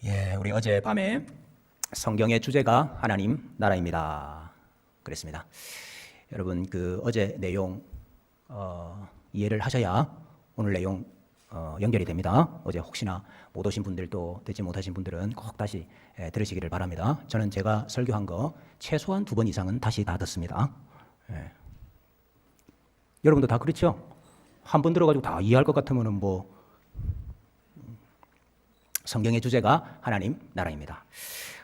우리 어젯밤에 성경의 주제가 하나님 나라입니다. 그랬습니다. 여러분 어제 내용 이해를 하셔야 오늘 내용 연결이 됩니다. 어제 혹시나 못 오신 분들도 듣지 못하신 분들은 꼭 다시 들으시기를 바랍니다. 저는 제가 설교한 거 최소한 2번 이상은 다시 다 듣습니다. 여러분도 다 그렇죠? 한 번 들어가지고 다 이해할 것 같으면 성경의 주제가 하나님 나라입니다.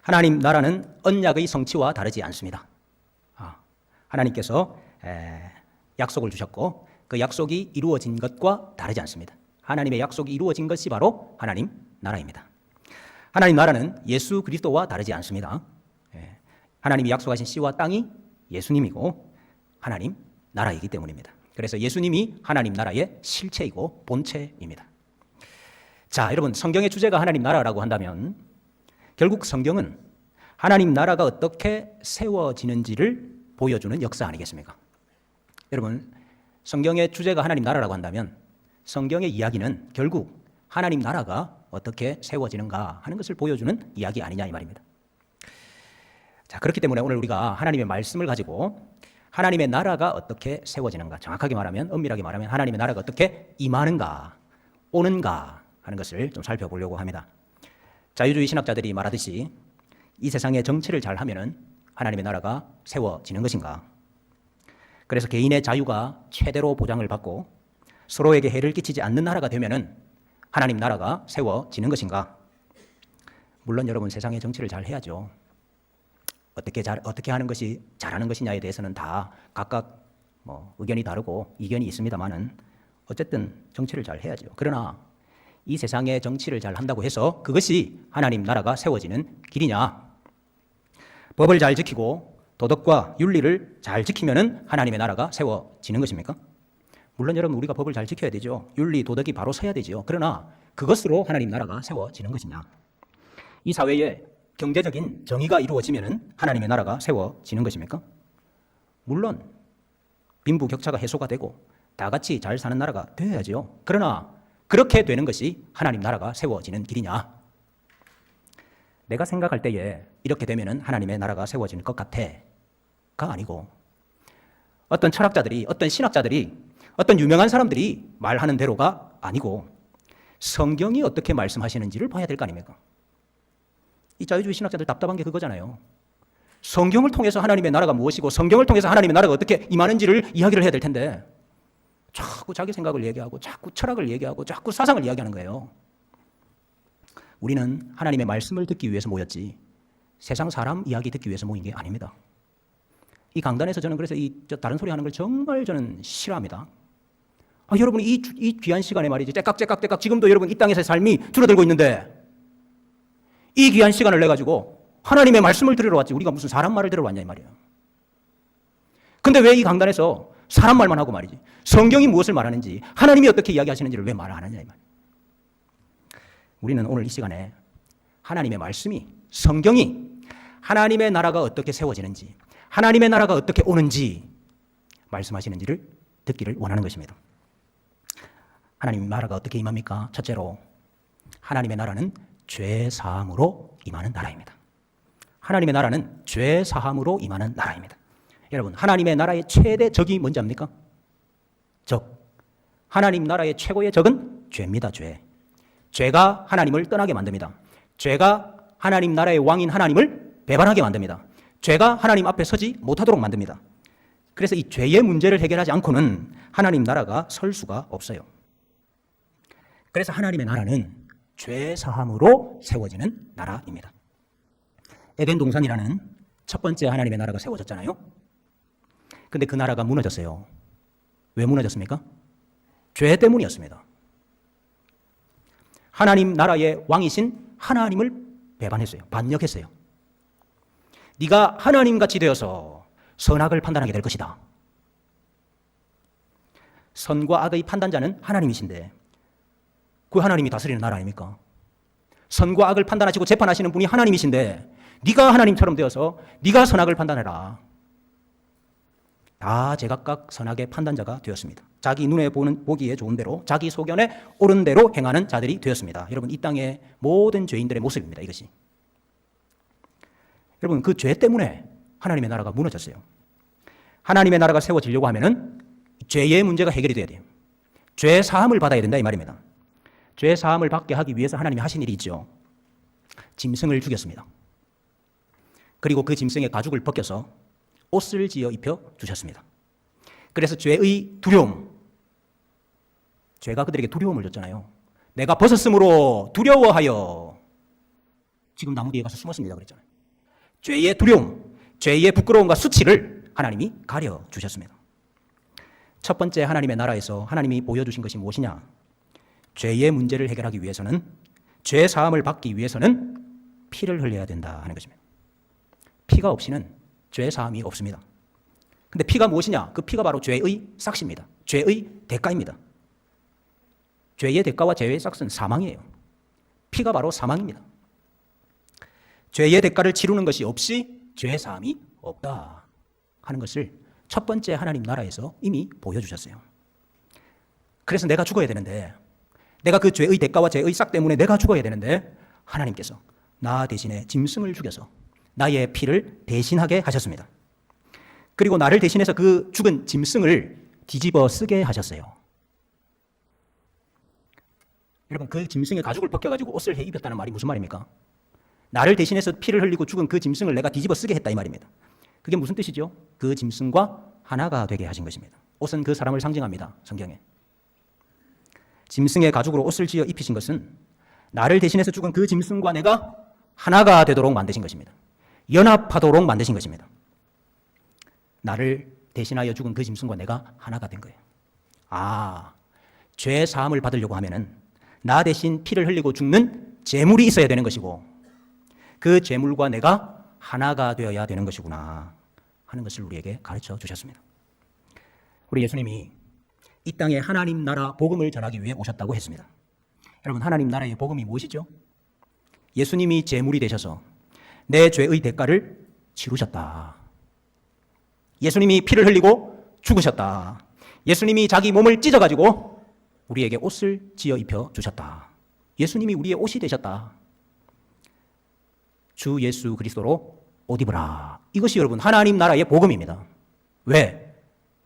하나님 나라는 언약의 성취와 다르지 않습니다. 하나님께서 약속을 주셨고 그 약속이 이루어진 것과 다르지 않습니다. 하나님의 약속이 이루어진 것이 바로 하나님 나라입니다. 하나님 나라는 예수 그리스도와 다르지 않습니다. 하나님이 약속하신 씨와 땅이 예수님이고 하나님 나라이기 때문입니다. 그래서 예수님이 하나님 나라의 실체이고 본체입니다. 자, 여러분, 성경의 주제가 하나님 나라라고 한다면 결국 성경은 하나님 나라가 어떻게 세워지는지를 보여주는 역사 아니겠습니까? 여러분, 성경의 주제가 하나님 나라라고 한다면 성경의 이야기는 결국 하나님 나라가 어떻게 세워지는가 하는 것을 보여주는 이야기 아니냐 이 말입니다. 자, 그렇기 때문에 오늘 우리가 하나님의 말씀을 가지고 하나님의 나라가 어떻게 세워지는가, 정확하게 말하면, 엄밀하게 말하면 하나님의 나라가 어떻게 임하는가, 오는가 하는 것을 좀 살펴보려고 합니다. 자유주의 신학자들이 말하듯이 이 세상의 정치를 잘 하면은 하나님의 나라가 세워지는 것인가? 그래서 개인의 자유가 최대로 보장을 받고 서로에게 해를 끼치지 않는 나라가 되면은 하나님 나라가 세워지는 것인가? 물론 여러분, 세상의 정치를 잘 해야죠. 어떻게 하는 것이 잘하는 것이냐에 대해서는 다 각각 의견이 다르고 이견이 있습니다만은 어쨌든 정치를 잘 해야죠. 그러나 이 세상의 정치를 잘 한다고 해서 그것이 하나님 나라가 세워지는 길이냐? 법을 잘 지키고 도덕과 윤리를 잘 지키면은 하나님의 나라가 세워지는 것입니까? 물론 여러분, 우리가 법을 잘 지켜야 되죠. 윤리, 도덕이 바로 서야 되죠. 그러나 그것으로 하나님 나라가 세워지는 것이냐? 이 사회에 경제적인 정의가 이루어지면은 하나님의 나라가 세워지는 것입니까? 물론 빈부격차가 해소가 되고 다 같이 잘 사는 나라가 되어야죠. 그러나 그렇게 되는 것이 하나님 나라가 세워지는 길이냐? 내가 생각할 때에 이렇게 되면은 하나님의 나라가 세워지는 것 같아가 아니고, 어떤 철학자들이, 어떤 신학자들이, 어떤 유명한 사람들이 말하는 대로가 아니고 성경이 어떻게 말씀하시는지를 봐야 될 거 아닙니까? 이 자유주의 신학자들 답답한 게 그거잖아요. 성경을 통해서 하나님의 나라가 무엇이고 성경을 통해서 하나님의 나라가 어떻게 임하는지를 이야기를 해야 될 텐데 자꾸 자기 생각을 얘기하고 자꾸 철학을 얘기하고 자꾸 사상을 이야기하는 거예요. 우리는 하나님의 말씀을 듣기 위해서 모였지 세상 사람 이야기 듣기 위해서 모인 게 아닙니다. 이 강단에서 저는 그래서 다른 소리 하는 걸 정말 저는 싫어합니다. 여러분, 이 귀한 시간에 말이지, 째깍 지금도 여러분 이 땅에서의 삶이 줄어들고 있는데 이 귀한 시간을 내가지고 하나님의 말씀을 들으러 왔지 우리가 무슨 사람 말을 들으러 왔냐 이 말이에요. 근데 왜 이 강단에서 사람 말만 하고 말이지 성경이 무엇을 말하는지 하나님이 어떻게 이야기하시는지를 왜 말을 안 하냐 이 말이에요. 우리는 오늘 이 시간에 하나님의 말씀이, 성경이 하나님의 나라가 어떻게 세워지는지, 하나님의 나라가 어떻게 오는지 말씀하시는지를 듣기를 원하는 것입니다. 하나님의 나라가 어떻게 임합니까? 첫째로 하나님의 나라는 죄 사함으로 임하는 나라입니다. 하나님의 나라는 죄 사함으로 임하는 나라입니다. 여러분, 하나님의 나라의 최대 적이 뭔지 압니까? 적. 하나님 나라의 최고의 적은 죄입니다. 죄. 죄가 하나님을 떠나게 만듭니다. 죄가 하나님 나라의 왕인 하나님을 배반하게 만듭니다. 죄가 하나님 앞에 서지 못하도록 만듭니다. 그래서 이 죄의 문제를 해결하지 않고는 하나님 나라가 설 수가 없어요. 그래서 하나님의 나라는 죄 사함으로 세워지는 나라입니다. 에덴 동산이라는 첫 번째 하나님의 나라가 세워졌잖아요. 근데 그 나라가 무너졌어요. 왜 무너졌습니까? 죄 때문이었습니다. 하나님 나라의 왕이신 하나님을 배반했어요. 반역했어요. 네가 하나님같이 되어서 선악을 판단하게 될 것이다. 선과 악의 판단자는 하나님이신데 그 하나님이 다스리는 나라 아닙니까? 선과 악을 판단하시고 재판하시는 분이 하나님이신데 네가 하나님처럼 되어서 네가 선악을 판단해라. 다 제각각 선악의 판단자가 되었습니다. 자기 눈에 보기에 좋은 대로, 자기 소견에 옳은 대로 행하는 자들이 되었습니다. 여러분, 이 땅의 모든 죄인들의 모습입니다. 이것이. 여러분, 그 죄 때문에 하나님의 나라가 무너졌어요. 하나님의 나라가 세워지려고 하면은 죄의 문제가 해결이 돼야 돼요. 죄 사함을 받아야 된다 이 말입니다. 죄 사함을 받게 하기 위해서 하나님이 하신 일이 있죠. 짐승을 죽였습니다. 그리고 그 짐승의 가죽을 벗겨서 옷을 지어 입혀 주셨습니다. 그래서 죄의 두려움, 죄가 그들에게 두려움을 줬잖아요. 내가 벗었으므로 두려워하여 지금 나무 뒤에 가서 숨었습니다 그랬잖아요. 죄의 두려움, 죄의 부끄러움과 수치를 하나님이 가려 주셨습니다. 첫 번째 하나님의 나라에서 하나님이 보여주신 것이 무엇이냐? 죄의 문제를 해결하기 위해서는, 죄 사함을 받기 위해서는 피를 흘려야 된다 하는 것입니다. 피가 없이는 죄 사함이 없습니다. 근데 피가 무엇이냐? 그 피가 바로 죄의 삭시입니다. 죄의 대가입니다. 죄의 대가와 죄의 삭은 사망이에요. 피가 바로 사망입니다. 죄의 대가를 치르는 것이 없이 죄 사함이 없다 하는 것을 첫 번째 하나님 나라에서 이미 보여주셨어요. 그래서 내가 죽어야 되는데, 내가 그 죄의 대가와 죄의 삭 때문에 내가 죽어야 되는데 하나님께서 나 대신에 짐승을 죽여서 나의 피를 대신하게 하셨습니다. 그리고 나를 대신해서 그 죽은 짐승을 뒤집어 쓰게 하셨어요. 여러분, 그 짐승의 가죽을 벗겨가지고 옷을 해 입혔다는 말이 무슨 말입니까? 나를 대신해서 피를 흘리고 죽은 그 짐승을 내가 뒤집어 쓰게 했다 이 말입니다. 그게 무슨 뜻이죠? 그 짐승과 하나가 되게 하신 것입니다. 옷은 그 사람을 상징합니다. 성경에. 짐승의 가죽으로 옷을 지어 입히신 것은 나를 대신해서 죽은 그 짐승과 내가 하나가 되도록 만드신 것입니다. 연합하도록 만드신 것입니다. 나를 대신하여 죽은 그 짐승과 내가 하나가 된 거예요. 아, 죄 사함을 받으려고 하면은 나 대신 피를 흘리고 죽는 제물이 있어야 되는 것이고, 그 제물과 내가 하나가 되어야 되는 것이구나 하는 것을 우리에게 가르쳐 주셨습니다. 우리 예수님이 이 땅에 하나님 나라 복음을 전하기 위해 오셨다고 했습니다. 여러분, 하나님 나라의 복음이 무엇이죠? 예수님이 제물이 되셔서 내 죄의 대가를 치르셨다. 예수님이 피를 흘리고 죽으셨다. 예수님이 자기 몸을 찢어가지고 우리에게 옷을 지어 입혀 주셨다. 예수님이 우리의 옷이 되셨다. 주 예수 그리스도로 옷 입으라. 이것이 여러분 하나님 나라의 복음입니다. 왜?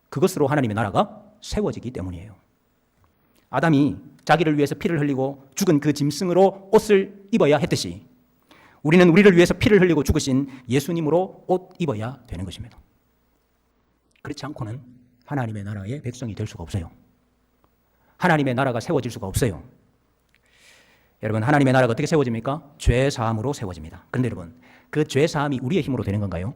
그것으로 하나님의 나라가 세워지기 때문이에요. 아담이 자기를 위해서 피를 흘리고 죽은 그 짐승으로 옷을 입어야 했듯이 우리는 우리를 위해서 피를 흘리고 죽으신 예수님으로 옷 입어야 되는 것입니다. 그렇지 않고는 하나님의 나라의 백성이 될 수가 없어요. 하나님의 나라가 세워질 수가 없어요. 여러분, 하나님의 나라가 어떻게 세워집니까? 죄 사함으로 세워집니다. 그런데 여러분, 그 죄 사함이 우리의 힘으로 되는 건가요?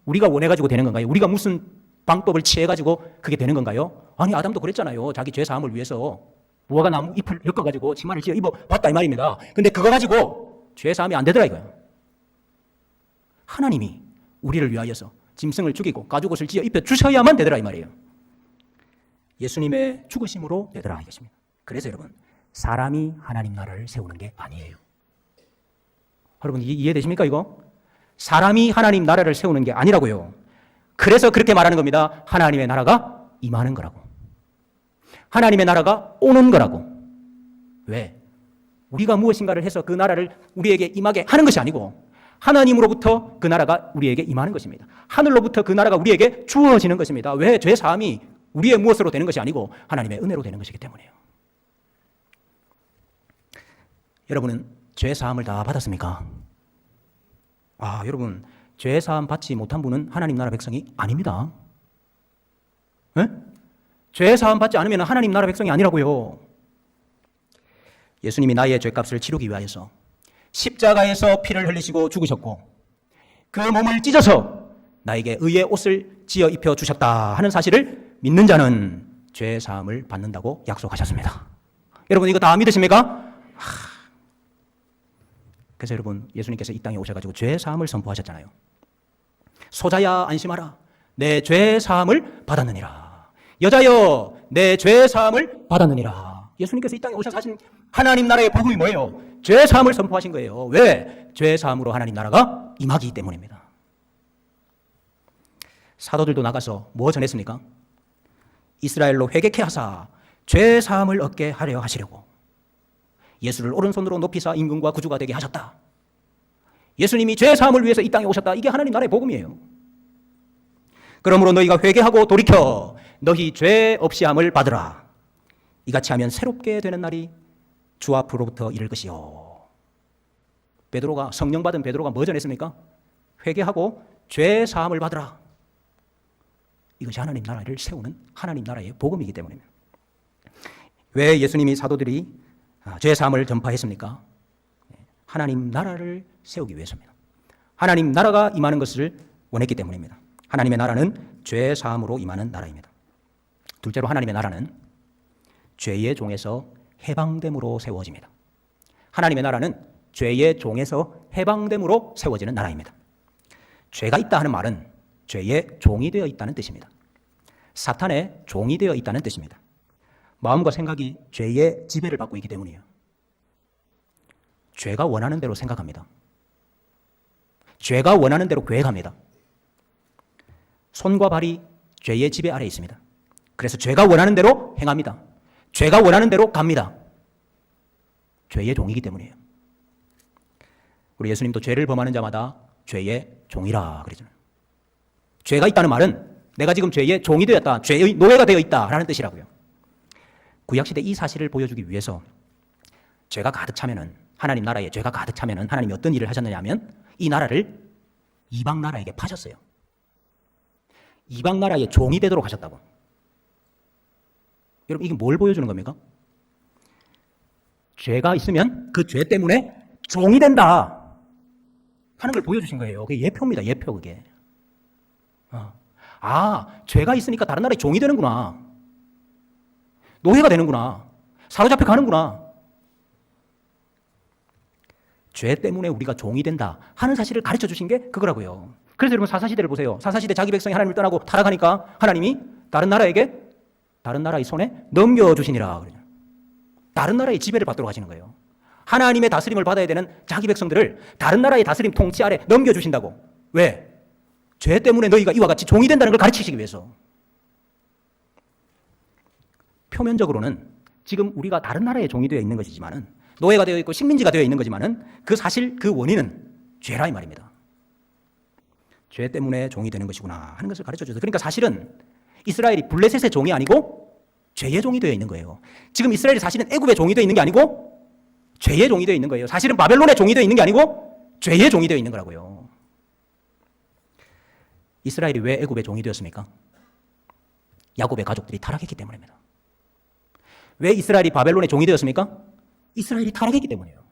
우리가 원해가지고 되는 건가요? 우리가 무슨 방법을 취해가지고 그게 되는 건가요? 아니, 아담도 그랬잖아요. 자기 죄 사함을 위해서 무화과 나무 잎을 엮어가지고 치마를 지어 입어봤다 이 말입니다. 근데 그거 가지고 죄 사함이 안 되더라 이거예요. 하나님이 우리를 위하여서 짐승을 죽이고 가죽옷을 지어 입혀 주셔야만 되더라 이 말이에요. 예수님의 죽으심으로 되더라 이것입니다. 그래서 여러분, 사람이 하나님 나라를 세우는 게 아니에요. 여러분, 이해되십니까 이거? 사람이 하나님 나라를 세우는 게 아니라고요. 그래서 그렇게 말하는 겁니다. 하나님의 나라가 임하는 거라고. 하나님의 나라가 오는 거라고. 왜? 우리가 무엇인가를 해서 그 나라를 우리에게 임하게 하는 것이 아니고 하나님으로부터 그 나라가 우리에게 임하는 것입니다. 하늘로부터 그 나라가 우리에게 주어지는 것입니다. 왜? 죄 사함이 우리의 무엇으로 되는 것이 아니고 하나님의 은혜로 되는 것이기 때문이에요. 여러분은 죄 사함을 다 받았습니까? 아, 여러분, 죄 사함 받지 못한 분은 하나님 나라 백성이 아닙니다. 네? 죄 사함 받지 않으면 하나님 나라 백성이 아니라고요. 예수님이 나의 죄값을 치르기 위하여서 십자가에서 피를 흘리시고 죽으셨고 그 몸을 찢어서 나에게 의의 옷을 지어 입혀 주셨다 하는 사실을 믿는 자는 죄 사함을 받는다고 약속하셨습니다. 여러분, 이거 다 믿으십니까? 그래서 여러분, 예수님께서 이 땅에 오셔가지고 죄 사함을 선포하셨잖아요. 소자야 안심하라, 내 죄 사함을 받았느니라. 여자여 내 죄 사함을 받았느니라. 예수님께서 이 땅에 오셔서 하신 하나님 나라의 복음이 뭐예요? 죄 사함을 선포하신 거예요. 왜? 죄 사함으로 하나님 나라가 임하기 때문입니다. 사도들도 나가서 뭐 전했습니까? 이스라엘로 회개케 하사 죄 사함을 얻게 하려 하시려고 예수를 오른손으로 높이사 임금과 구주가 되게 하셨다. 예수님이 죄 사함을 위해서 이 땅에 오셨다. 이게 하나님 나라의 복음이에요. 그러므로 너희가 회개하고 돌이켜 너희 죄 없이 함을 받으라. 이같이 하면 새롭게 되는 날이 주 앞으로부터 이를 것이요. 베드로가, 성령 받은 베드로가 뭐 전했습니까? 회개하고 죄 사함을 받으라. 이것이 하나님 나라를 세우는 하나님 나라의 복음이기 때문입니다. 왜 예수님이 사도들이 죄 사함을 전파했습니까? 하나님 나라를 세우기 위해서입니다. 하나님 나라가 임하는 것을 원했기 때문입니다. 하나님의 나라는 죄 사함으로 임하는 나라입니다. 둘째로 하나님의 나라는 죄의 종에서 해방됨으로 세워집니다. 하나님의 나라는 죄의 종에서 해방됨으로 세워지는 나라입니다. 죄가 있다 하는 말은 죄의 종이 되어 있다는 뜻입니다. 사탄의 종이 되어 있다는 뜻입니다. 마음과 생각이 죄의 지배를 받고 있기 때문이에요. 죄가 원하는 대로 생각합니다. 죄가 원하는 대로 계획합니다. 손과 발이 죄의 지배 아래에 있습니다. 그래서 죄가 원하는 대로 행합니다. 죄가 원하는 대로 갑니다. 죄의 종이기 때문이에요. 우리 예수님도 죄를 범하는 자마다 죄의 종이라 그러잖아요. 죄가 있다는 말은 내가 지금 죄의 종이 되었다, 죄의 노예가 되어 있다라는 뜻이라고요. 구약시대 이 사실을 보여주기 위해서 죄가 가득 차면은, 하나님 나라에 죄가 가득 차면은 하나님이 어떤 일을 하셨느냐 하면 이 나라를 이방 나라에게 파셨어요. 이방 나라의 종이 되도록 하셨다고. 여러분, 이게 뭘 보여주는 겁니까? 죄가 있으면 그 죄 때문에 종이 된다 하는 걸 보여주신 거예요. 그게 예표입니다. 예표. 그게. 죄가 있으니까 다른 나라의 종이 되는구나. 노예가 되는구나. 사로잡혀 가는구나. 죄 때문에 우리가 종이 된다 하는 사실을 가르쳐 주신 게 그거라고요. 그래서 여러분 사사시대를 보세요. 사사시대 자기 백성이 하나님을 떠나고 타락하니까 하나님이 다른 나라의 손에 넘겨주시니라. 다른 나라의 지배를 받도록 하시는 거예요. 하나님의 다스림을 받아야 되는 자기 백성들을 다른 나라의 다스림 통치 아래 넘겨주신다고. 왜? 죄 때문에 너희가 이와 같이 종이 된다는 걸 가르치시기 위해서. 표면적으로는 지금 우리가 다른 나라의 종이 되어 있는 것이지만은, 노예가 되어 있고 식민지가 되어 있는 거지만은 그 사실 그 원인은 죄라 이 말입니다. 죄 때문에 종이 되는 것이구나 하는 것을 가르쳐 주세요. 그러니까 사실은 이스라엘이 블레셋의 종이 아니고 죄의 종이 되어 있는 거예요. 지금 이스라엘이 사실은 애굽의 종이 되어 있는 게 아니고 죄의 종이 되어 있는 거예요. 사실은 바벨론의 종이 되어 있는 게 아니고 죄의 종이 되어 있는 거라고요. 이스라엘이 왜 애굽의 종이 되었습니까? 야곱의 가족들이 타락했기 때문입니다. 왜 이스라엘이 바벨론의 종이 되었습니까? 이스라엘이 타락했기 때문이에요.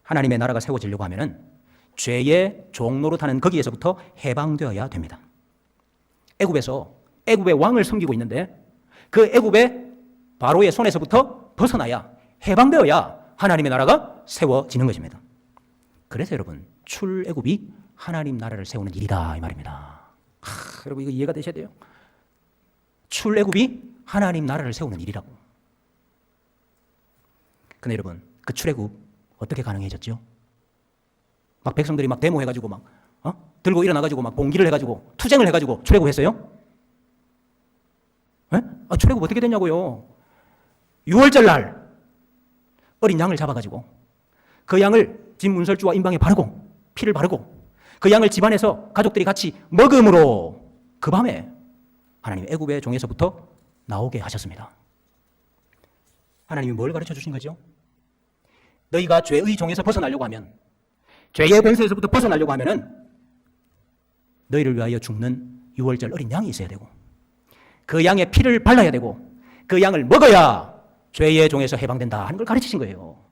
하나님의 나라가 세워지려고 하면은 죄의 종 노릇하는 거기에서부터 해방되어야 됩니다. 애굽의 왕을 섬기고 있는데 그 애굽의 바로의 손에서부터 벗어나야, 해방되어야 하나님의 나라가 세워지는 것입니다. 그래서 여러분, 출애굽이 하나님 나라를 세우는 일이다 이 말입니다. 여러분 이거 이해가 되셔야 돼요. 출애굽이 하나님 나라를 세우는 일이라고. 근데 여러분, 그 출애굽 어떻게 가능해졌죠? 막 백성들이 막 데모해가지고 막 들고 일어나가지고 막 봉기를 해가지고 투쟁을 해가지고 출애굽했어요? 출애굽 어떻게 됐냐고요? 6월절 날 어린 양을 잡아가지고 그 양을 집 문설주와 임방에 바르고 피를 바르고 그 양을 집안에서 가족들이 같이 먹음으로 그 밤에 하나님이 애굽의 종에서부터 나오게 하셨습니다. 하나님이 뭘 가르쳐 주신 거죠? 너희가 죄의 종에서 벗어나려고 하면, 죄의 권세에서부터 벗어나려고 하면은 너희를 위하여 죽는 6월절 어린 양이 있어야 되고 그 양의 피를 발라야 되고 그 양을 먹어야 죄의 종에서 해방된다 하는 걸 가르치신 거예요.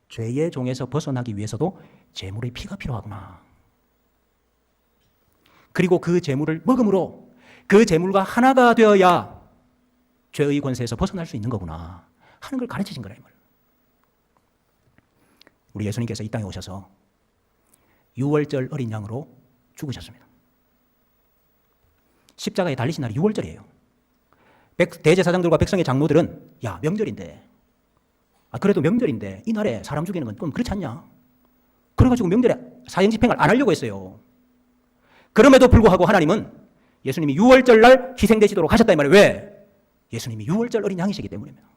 죄의 종에서 벗어나기 위해서도 제물의 피가 필요하구나. 그리고 그 제물을 먹음으로 그 제물과 하나가 되어야 죄의 권세에서 벗어날 수 있는 거구나 하는 걸 가르치신 거라 이 말. 우리 예수님께서 이 땅에 오셔서 6월절 어린 양으로 죽으셨습니다. 십자가에 달리신 날이 6월절이에요. 대제사장들과 백성의 장로들은 명절인데, 그래도 명절인데 이 날에 사람 죽이는 건 좀 그렇지 않냐? 그래가지고 명절에 사형 집행을 안 하려고 했어요. 그럼에도 불구하고 하나님은 예수님이 유월절 날 희생되시도록 하셨다 이 말이에요. 왜? 예수님이 유월절 어린 양이시기 때문입니다.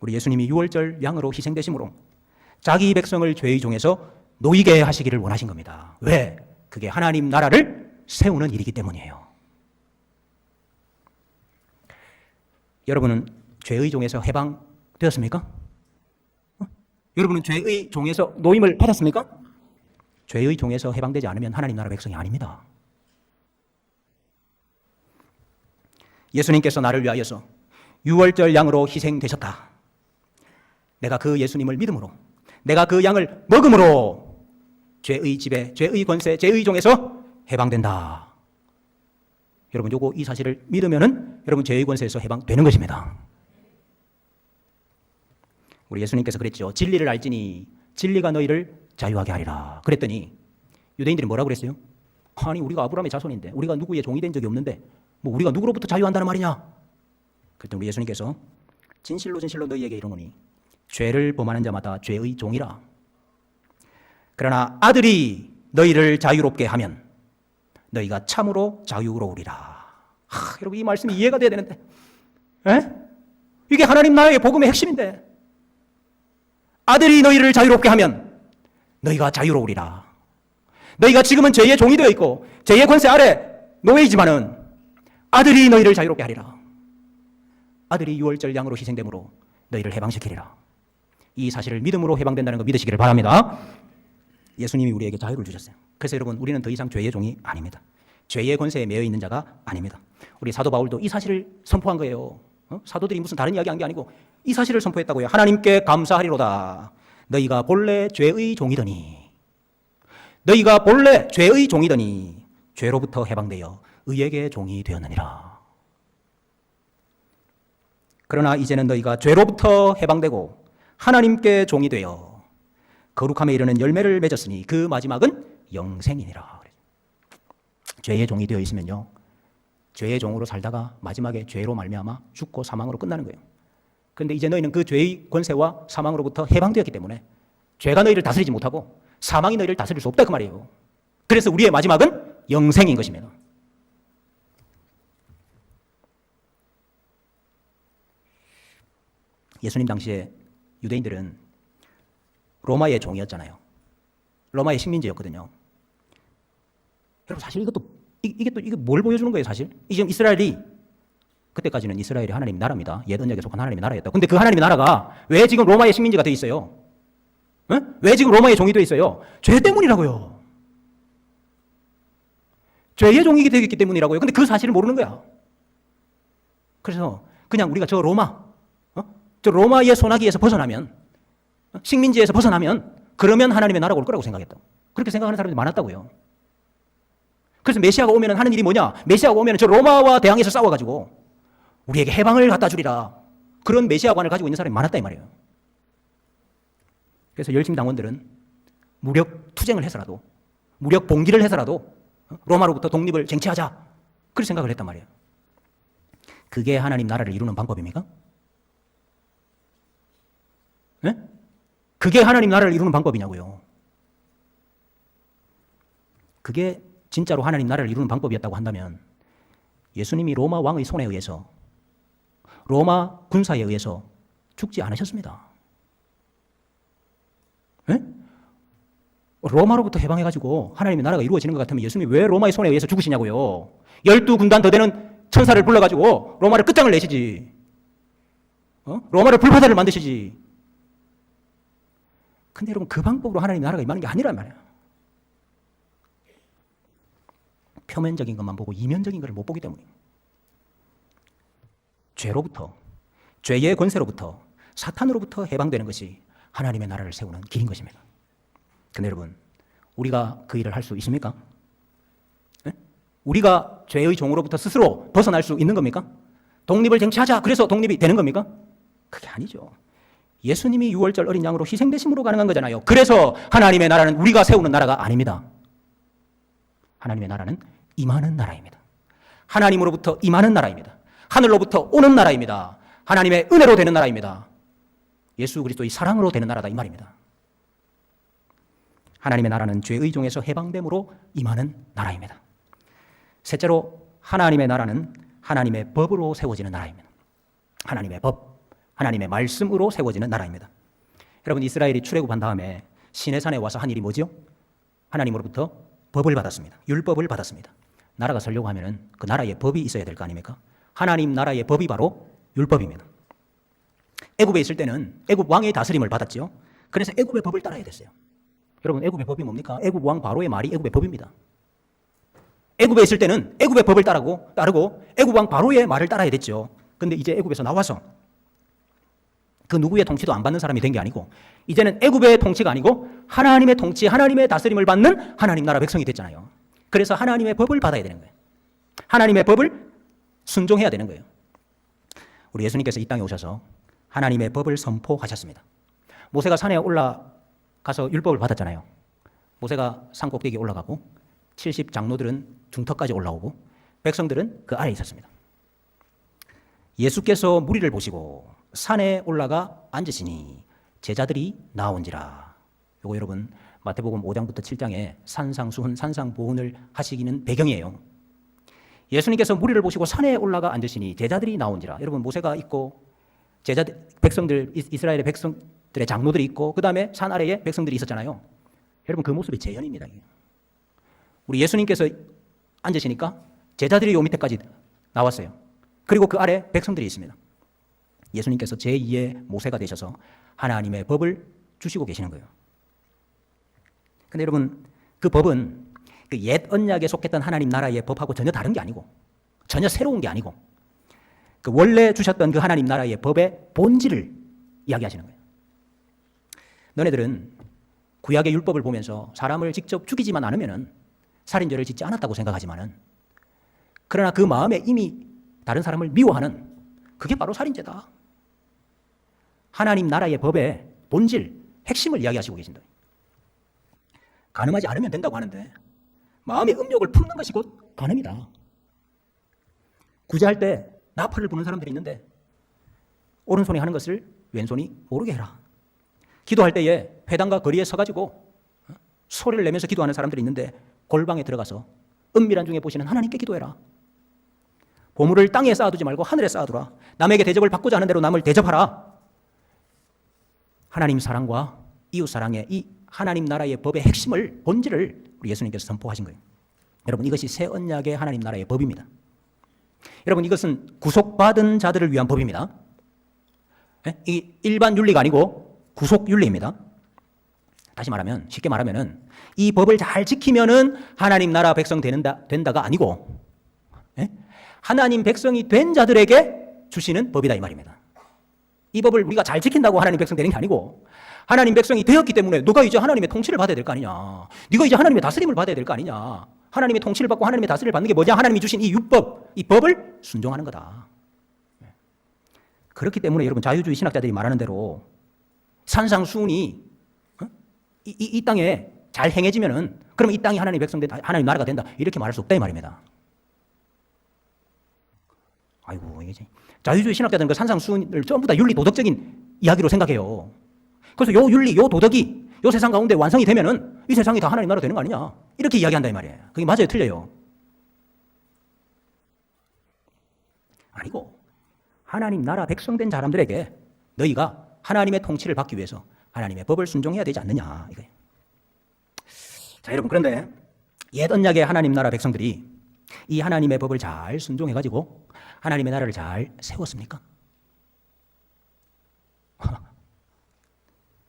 우리 예수님이 유월절 양으로 희생되심으로 자기 백성을 죄의 종에서 놓이게 하시기를 원하신 겁니다. 왜? 그게 하나님 나라를 세우는 일이기 때문이에요. 여러분은 죄의 종에서 해방되었습니까? 여러분은 죄의 종에서 노임을 받았습니까? 죄의 종에서 해방되지 않으면 하나님 나라 백성이 아닙니다. 예수님께서 나를 위하여서 유월절 양으로 희생되셨다. 내가 그 예수님을 믿음으로, 내가 그 양을 먹음으로 죄의 지배, 죄의 권세, 죄의 종에서 해방된다. 여러분 이 사실을 믿으면은 여러분 죄의 권세에서 해방되는 것입니다. 우리 예수님께서 그랬죠. 진리를 알지니 진리가 너희를 자유하게 하리라. 그랬더니 유대인들이 뭐라고 그랬어요? 아니 우리가 아브라함의 자손인데 우리가 누구의 종이 된 적이 없는데 뭐 우리가 누구로부터 자유한다는 말이냐? 그랬더니 우리 예수님께서 진실로 진실로 너희에게 이르노니 죄를 범하는 자마다 죄의 종이라. 그러나 아들이 너희를 자유롭게 하면 너희가 참으로 자유로우리라. 여러분 이 말씀이 이해가 돼야 되는데, 이게 하나님 나라의 복음의 핵심인데, 아들이 너희를 자유롭게 하면 너희가 자유로우리라. 너희가 지금은 죄의 종이 되어 있고 죄의 권세 아래 노예이지만은 아들이 너희를 자유롭게 하리라. 아들이 유월절 양으로 희생됨으로 너희를 해방시키리라. 이 사실을 믿음으로 해방된다는 거 믿으시기를 바랍니다. 예수님이 우리에게 자유를 주셨어요. 그래서 여러분 우리는 더 이상 죄의 종이 아닙니다. 죄의 권세에 매여 있는 자가 아닙니다. 우리 사도 바울도 이 사실을 선포한 거예요. 사도들이 무슨 다른 이야기 한 게 아니고 이 사실을 선포했다고요. 하나님께 감사하리로다. 너희가 본래 죄의 종이더니, 너희가 본래 죄의 종이더니 죄로부터 해방되어 의에게 종이 되었느니라. 그러나 이제는 너희가 죄로부터 해방되고 하나님께 종이 되어 거룩함에 이르는 열매를 맺었으니 그 마지막은 영생이니라. 죄의 종이 되어 있으면요, 죄의 종으로 살다가 마지막에 죄로 말미암아 죽고 사망으로 끝나는 거예요. 그런데 이제 너희는 그 죄의 권세와 사망으로부터 해방되었기 때문에 죄가 너희를 다스리지 못하고 사망이 너희를 다스릴 수 없다 그 말이에요. 그래서 우리의 마지막은 영생인 것입니다. 예수님 당시에 유대인들은 로마의 종이었잖아요. 로마의 식민지였거든요. 여러분 사실 이게 뭘 보여주는 거예요, 사실? 지금 이스라엘이, 그때까지는 이스라엘이 하나님 나라입니다. 옛 언약에 속한 하나님의 나라였다. 근데 그 하나님의 나라가 왜 지금 로마의 식민지가 돼 있어요? 왜 지금 로마의 종이 돼 있어요? 죄 때문이라고요. 죄의 종이 되기 때문이라고요. 근데 그 사실을 모르는 거야. 그래서 그냥 우리가 저 로마의 소나기에서 벗어나면, 식민지에서 벗어나면 그러면 하나님의 나라가 올 거라고 생각했다. 그렇게 생각하는 사람들이 많았다고요. 그래서 메시아가 오면 하는 일이 뭐냐? 메시아가 오면 저 로마와 대항해서 싸워가지고 우리에게 해방을 갖다 주리라. 그런 메시아관을 가지고 있는 사람이 많았다 이 말이에요. 그래서 열심 당원들은 무력 투쟁을 해서라도, 무력 봉기를 해서라도 로마로부터 독립을 쟁취하자. 그렇게 생각을 했단 말이에요. 그게 하나님 나라를 이루는 방법입니까? 네? 그게 하나님 나라를 이루는 방법이냐고요. 그게 진짜로 하나님 나라를 이루는 방법이었다고 한다면 예수님이 로마 왕의 손에 의해서, 로마 군사에 의해서 죽지 않으셨습니다. 네? 로마로부터 해방해가지고 하나님의 나라가 이루어지는 것 같으면 예수님이 왜 로마의 손에 의해서 죽으시냐고요. 12군단 더 되는 천사를 불러가지고 로마를 끝장을 내시지. 로마를 불바다를 만드시지. 근데 여러분 그 방법으로 하나님의 나라가 임하는 게 아니란 말이에요. 표면적인 것만 보고 이면적인 것을 못 보기 때문이에요. 죄로부터, 죄의 권세로부터, 사탄으로부터 해방되는 것이 하나님의 나라를 세우는 길인 것입니다. 근데 여러분, 우리가 그 일을 할 수 있습니까? 네? 우리가 죄의 종으로부터 스스로 벗어날 수 있는 겁니까? 독립을 쟁취하자, 그래서 독립이 되는 겁니까? 그게 아니죠. 예수님이 유월절 어린 양으로 희생되심으로 가능한 거잖아요. 그래서 하나님의 나라는 우리가 세우는 나라가 아닙니다. 하나님의 나라는 임하는 나라입니다. 하나님으로부터 임하는 나라입니다. 하늘로부터 오는 나라입니다. 하나님의 은혜로 되는 나라입니다. 예수 그리스도의 사랑으로 되는 나라다 이 말입니다. 하나님의 나라는 죄의 종에서 해방됨으로 임하는 나라입니다. 셋째로 하나님의 나라는 하나님의 법으로 세워지는 나라입니다. 하나님의 법, 하나님의 말씀으로 세워지는 나라입니다. 여러분, 이스라엘이 출애굽한 다음에 시내산에 와서 한 일이 뭐죠? 하나님으로부터 법을 받았습니다. 율법을 받았습니다. 나라가 서려고 하면은 그 나라의 법이 있어야 될 거 아닙니까? 하나님 나라의 법이 바로 율법입니다. 애굽에 있을 때는 애굽 왕의 다스림을 받았죠. 그래서 애굽의 법을 따라야 됐어요. 여러분, 애굽의 법이 뭡니까? 애굽 왕 바로의 말이 애굽의 법입니다. 애굽에 있을 때는 애굽의 법을 따르고 애굽 왕 바로의 말을 따라야 됐죠. 근데 이제 애굽에서 나와서 그 누구의 통치도 안 받는 사람이 된 게 아니고 이제는 애굽의 통치가 아니고 하나님의 통치, 하나님의 다스림을 받는 하나님 나라 백성이 됐잖아요. 그래서 하나님의 법을 받아야 되는 거예요. 하나님의 법을 순종해야 되는 거예요. 우리 예수님께서 이 땅에 오셔서 하나님의 법을 선포하셨습니다. 모세가 산에 올라가서 율법을 받았잖아요. 모세가 산 꼭대기에 올라가고 70 장로들은 중턱까지 올라오고 백성들은 그 아래에 있었습니다. 예수께서 무리를 보시고 산에 올라가 앉으시니 제자들이 나온지라. 요거 여러분 마태복음 5장부터 7장에 산상수훈, 산상보훈을 하시기는 배경이에요. 예수님께서 무리를 보시고 산에 올라가 앉으시니 제자들이 나온지라. 여러분, 모세가 있고 백성들, 이스라엘의 백성들의 장로들이 있고 그 다음에 산 아래에 백성들이 있었잖아요. 여러분, 그 모습이 재현입니다. 우리 예수님께서 앉으시니까 제자들이 요 밑에까지 나왔어요. 그리고 그 아래 백성들이 있습니다. 예수님께서 제2의 모세가 되셔서 하나님의 법을 주시고 계시는 거예요. 근데 여러분, 그 법은 그 옛 언약에 속했던 하나님 나라의 법하고 전혀 다른 게 아니고 전혀 새로운 게 아니고 그 원래 주셨던 그 하나님 나라의 법의 본질을 이야기하시는 거예요. 너네들은 구약의 율법을 보면서 사람을 직접 죽이지만 않으면은 살인죄를 짓지 않았다고 생각하지만은 그러나 그 마음에 이미 다른 사람을 미워하는 그게 바로 살인죄다. 하나님 나라의 법의 본질, 핵심을 이야기하시고 계신다. 간음하지 않으면 된다고 하는데 마음의 음욕을 품는 것이 곧 간음이다. 구제할 때 나팔을 부는 사람들이 있는데 오른손이 하는 것을 왼손이 모르게 해라. 기도할 때에 회당과 거리에 서가지고 소리를 내면서 기도하는 사람들이 있는데 골방에 들어가서 은밀한 중에 보시는 하나님께 기도해라. 보물을 땅에 쌓아두지 말고 하늘에 쌓아두라. 남에게 대접을 받고자 하는 대로 남을 대접하라. 하나님 사랑과 이웃 사랑의 이 하나님 나라의 법의 핵심을, 본질을 우리 예수님께서 선포하신 거예요. 여러분, 이것이 새 언약의 하나님 나라의 법입니다. 여러분, 이것은 구속받은 자들을 위한 법입니다. 이 일반 윤리가 아니고 구속 윤리입니다. 다시 말하면, 쉽게 말하면은 이 법을 잘 지키면은 하나님 나라 백성 된다가 아니고 하나님 백성이 된 자들에게 주시는 법이다 이 말입니다. 이 법을 우리가 잘 지킨다고 하나님 백성 되는 게 아니고 하나님 백성이 되었기 때문에 너가 이제 하나님의 통치를 받아야 될 거 아니냐. 네가 이제 하나님의 다스림을 받아야 될 거 아니냐. 하나님의 통치를 받고 하나님의 다스림을 받는 게 뭐냐. 하나님이 주신 이 율법, 이 법을 순종하는 거다. 그렇기 때문에 여러분, 자유주의 신학자들이 말하는 대로 산상수훈이 이 땅에 잘 행해지면은 그러면 이 땅이 하나님의 백성 된다, 하나님 나라가 된다, 이렇게 말할 수 없다 이 말입니다. 아이고, 이게 자유주의 신학자들은 그 산상수훈을 전부 다 윤리 도덕적인 이야기로 생각해요. 그래서 요 윤리, 요 도덕이 요 세상 가운데 완성이 되면은 이 세상이 다 하나님 나라 되는 거 아니냐, 이렇게 이야기한다 이 말이에요. 그게 맞아요, 틀려요? 아니고 하나님 나라 백성 된 사람들에게 너희가 하나님의 통치를 받기 위해서 하나님의 법을 순종해야 되지 않느냐 이거예요. 자, 여러분, 그런데 옛 언약의 하나님 나라 백성들이 이 하나님의 법을 잘 순종해가지고 하나님의 나라를 잘 세웠습니까?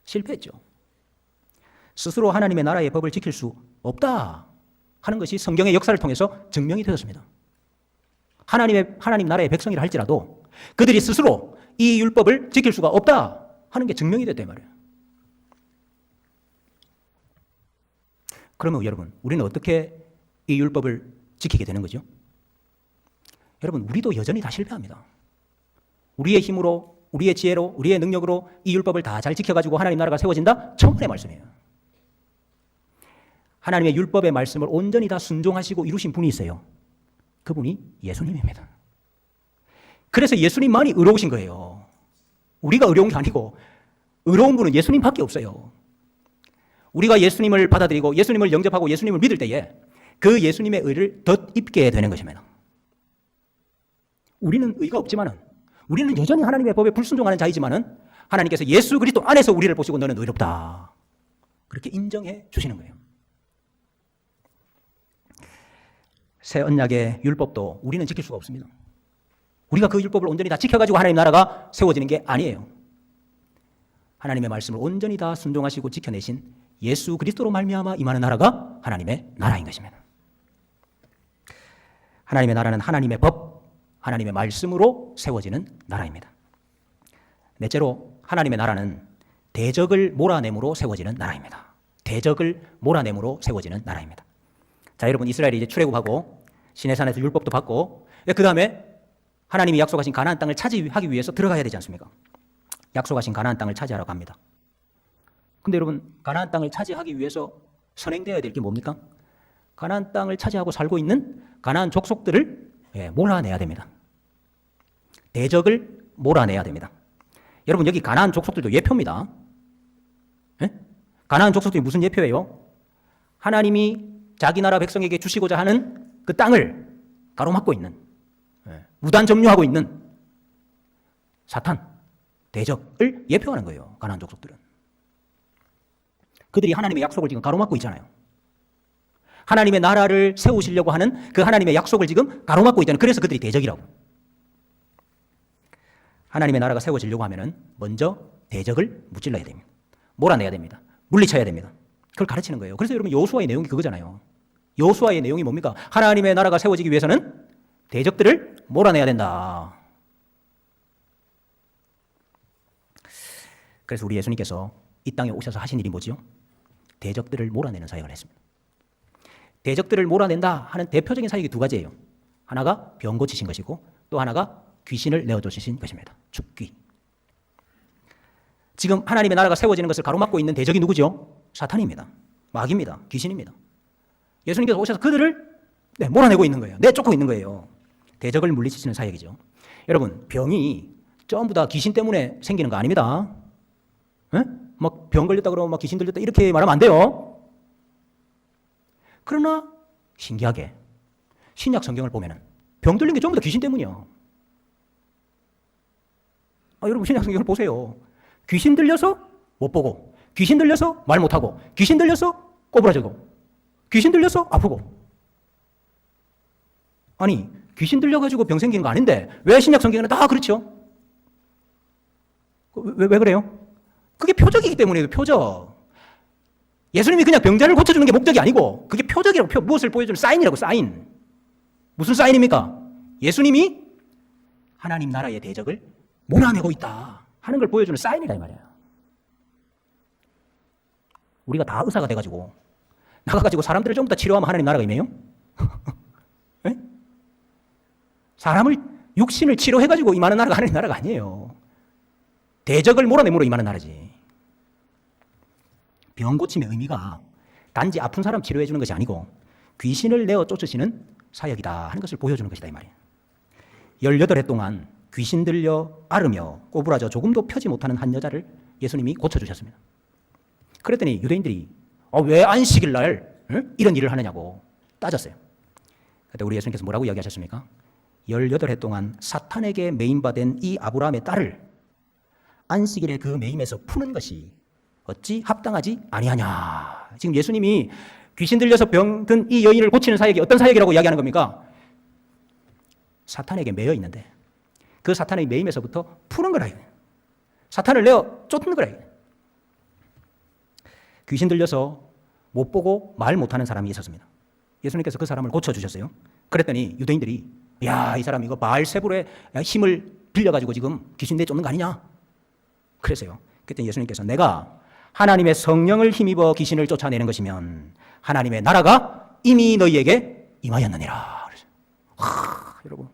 실패했죠. 스스로 하나님의 나라의 법을 지킬 수 없다 하는 것이 성경의 역사를 통해서 증명이 되었습니다. 하나님 나라의 백성이라 할지라도 그들이 스스로 이 율법을 지킬 수가 없다 하는 게 증명이 됐단 말이에요. 그러면 여러분, 우리는 어떻게 이 율법을 지키게 되는 거죠? 여러분, 우리도 여전히 다 실패합니다. 우리의 힘으로, 우리의 지혜로, 우리의 능력으로 이 율법을 다 잘 지켜가지고 하나님 나라가 세워진다? 천만의 말씀이에요. 하나님의 율법의 말씀을 온전히 다 순종하시고 이루신 분이 있어요. 그분이 예수님입니다. 그래서 예수님만이 의로우신 거예요. 우리가 의로운 게 아니고 의로운 분은 예수님밖에 없어요. 우리가 예수님을 받아들이고 예수님을 영접하고 예수님을 믿을 때에 그 예수님의 의를 덧입게 되는 것입니다. 우리는 의가 없지만은, 우리는 여전히 하나님의 법에 불순종하는 자이지만은 하나님께서 예수 그리스도 안에서 우리를 보시고 너는 의롭다, 그렇게 인정해 주시는 거예요. 새 언약의 율법도 우리는 지킬 수가 없습니다. 우리가 그 율법을 온전히 다 지켜가지고 하나님 나라가 세워지는 게 아니에요. 하나님의 말씀을 온전히 다 순종하시고 지켜내신 예수 그리스도로 말미암아 임하는 나라가 하나님의 나라인 것입니다. 하나님의 나라는 하나님의 법, 하나님의 말씀으로 세워지는 나라입니다. 넷째로 하나님의 나라는 대적을 몰아냄으로 세워지는 나라입니다. 대적을 몰아냄으로 세워지는 나라입니다. 자, 여러분, 이스라엘이 이제 출애굽하고 시내산에서 율법도 받고 그 다음에 하나님이 약속하신 가나안 땅을 차지하기 위해서 들어가야 되지 않습니까? 약속하신 가나안 땅을 차지하러 갑니다. 근데 여러분, 가나안 땅을 차지하기 위해서 선행되어야 될 게 뭡니까? 가나안 땅을 차지하고 살고 있는 가나안 족속들을 몰아내야 됩니다. 대적을 몰아내야 됩니다. 여러분, 여기 가나안 족속들도 예표입니다. 가나안 족속들이 무슨 예표예요? 하나님이 자기 나라 백성에게 주시고자 하는 그 땅을 가로막고 있는, 무단 점유하고 있는 사탄, 대적을 예표하는 거예요. 가나안 족속들은. 그들이 하나님의 약속을 지금 가로막고 있잖아요. 하나님의 나라를 세우시려고 하는 그 하나님의 약속을 지금 가로막고 있다는, 그래서 그들이 대적이라고. 하나님의 나라가 세워지려고 하면은 먼저 대적을 무찔러야 됩니다. 몰아내야 됩니다. 물리쳐야 됩니다. 그걸 가르치는 거예요. 그래서 여러분, 여호수아의 내용이 그거잖아요. 여호수아의 내용이 뭡니까? 하나님의 나라가 세워지기 위해서는 대적들을 몰아내야 된다. 그래서 우리 예수님께서 이 땅에 오셔서 하신 일이 뭐지요? 대적들을 몰아내는 사역을 했습니다. 대적들을 몰아낸다 하는 대표적인 사역이 두 가지예요. 하나가 병 고치신 것이고 또 하나가 귀신을 내어쫓으신 것입니다. 죽귀. 지금 하나님의 나라가 세워지는 것을 가로막고 있는 대적이 누구죠? 사탄입니다. 마귀입니다. 귀신입니다. 예수님께서 오셔서 그들을 몰아내고 있는 거예요. 내쫓고 있는 거예요. 대적을 물리치시는 사역이죠. 여러분, 병이 전부 다 귀신 때문에 생기는 거 아닙니다. 막 병 걸렸다 그러면 막 귀신 들렸다 이렇게 말하면 안 돼요. 그러나 신기하게 신약 성경을 보면은 병 들린 게 전부 다 귀신 때문이야. 여러분, 신약 성경을 보세요. 귀신 들려서 못 보고, 귀신 들려서 말 못하고, 귀신 들려서 꼬부라지고, 귀신 들려서 아프고. 아니, 귀신 들려가지고 병 생긴 거 아닌데 왜 신약 성경에는 다 그렇죠? 왜 그래요? 그게 표적이기 때문이에요. 표적. 예수님이 그냥 병자를 고쳐주는 게 목적이 아니고 그게 표적이라고. 무엇을 보여주는 사인이라고. 사인. 무슨 사인입니까? 예수님이 하나님 나라의 대적을 몰아내고 있다 하는 걸 보여주는 사인이다 이 말이에요. 우리가 다 의사가 돼가지고 나가가지고 사람들을 전부 다 치료하면 하나님 나라가 임해요? 네? 사람을, 육신을 치료해가지고 임하는 나라가 하나님 나라가 아니에요. 대적을 몰아내므로 임하는 나라지. 병 고침의 의미가 단지 아픈 사람 치료해 주는 것이 아니고 귀신을 내어 쫓으시는 사역이다 하는 것을 보여주는 것이다 이 말이에요. 18해 동안 귀신 들려 앓으며 꼬부라져 조금도 펴지 못하는 한 여자를 예수님이 고쳐주셨습니다. 그랬더니 유대인들이 왜 안식일 날 이런 일을 하느냐고 따졌어요. 그때 우리 예수님께서 뭐라고 이야기하셨습니까? 18해 동안 사탄에게 매임받은 이 아브라함의 딸을 안식일에 그 매임에서 푸는 것이 어찌 합당하지 아니하냐. 지금 예수님이 귀신 들려서 병든 이 여인을 고치는 사역이 어떤 사역이라고 이야기하는 겁니까? 사탄에게 매여 있는데 그 사탄의 매임에서부터 푸는 거라. 사탄을 내어 쫓는 거라. 귀신 들려서 못 보고 말 못하는 사람이 있었습니다. 예수님께서 그 사람을 고쳐주셨어요. 그랬더니 유대인들이 야, 이 사람 이거 바알세불의 힘을 빌려가지고 지금 귀신 내쫓는 거 아니냐. 그래서요. 그때 예수님께서 내가 하나님의 성령을 힘입어 귀신을 쫓아내는 것이면 하나님의 나라가 이미 너희에게 임하였느니라. 여러분,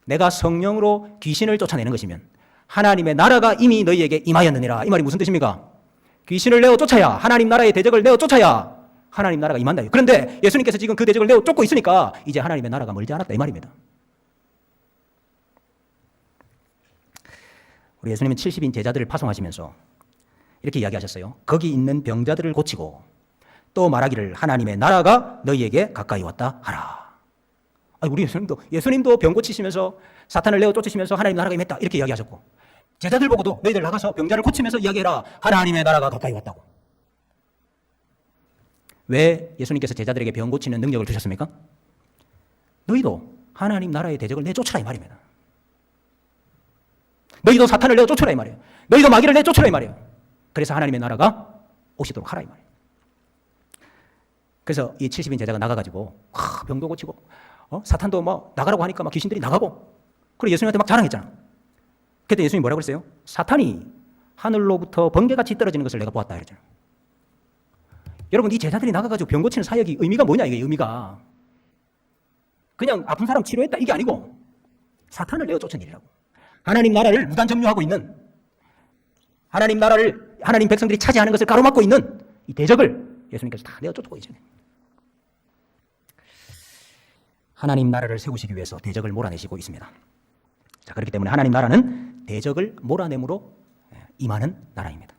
내가 성령으로 귀신을 쫓아내는 것이면 하나님의 나라가 이미 너희에게 임하였느니라. 이 말이 무슨 뜻입니까? 귀신을 내어 쫓아야, 하나님 나라의 대적을 내어 쫓아야 하나님 나라가 임한다. 그런데 예수님께서 지금 그 대적을 내어 쫓고 있으니까 이제 하나님의 나라가 멀지 않았다 이 말입니다. 우리 예수님은 70인 제자들을 파송하시면서 이렇게 이야기하셨어요. 거기 있는 병자들을 고치고 또 말하기를 하나님의 나라가 너희에게 가까이 왔다 하라. 우리 예수님도 병 고치시면서 사탄을 내어 쫓으시면서 하나님 나라가 임했다 이렇게 이야기하셨고, 제자들 보고도 너희들 나가서 병자를 고치면서 이야기해라. 하나님의 나라가 가까이 왔다고. 왜 예수님께서 제자들에게 병 고치는 능력을 주셨습니까? 너희도 하나님 나라의 대적을 내쫓으라 이 말입니다. 너희도 사탄을 내쫓으라 이 말이에요. 너희도 마귀를 내쫓으라 이 말이에요. 그래서 하나님의 나라가 오시도록 하라 이 말이에요. 그래서 이 70인 제자가 나가가지고 병도 고치고 사탄도 뭐 나가라고 하니까 막 귀신들이 나가고, 그리고 예수님한테 막 자랑했잖아. 그때 예수님이 뭐라고 그랬어요? 사탄이 하늘로부터 번개같이 떨어지는 것을 내가 보았다 이러잖아요. 여러분, 이 제자들이 나가가지고 병 고치는 사역이 의미가 뭐냐, 이게 의미가. 그냥 아픈 사람 치료했다 이게 아니고 사탄을 내어 쫓은 일이라고. 하나님 나라를 무단 점유하고 있는, 하나님 나라를 하나님 백성들이 차지하는 것을 가로막고 있는 이 대적을 예수님께서 다 내어 쫓고 계시네. 하나님 나라를 세우시기 위해서 대적을 몰아내시고 있습니다. 자, 그렇기 때문에 하나님 나라는 대적을 몰아내므로 임하는 나라입니다.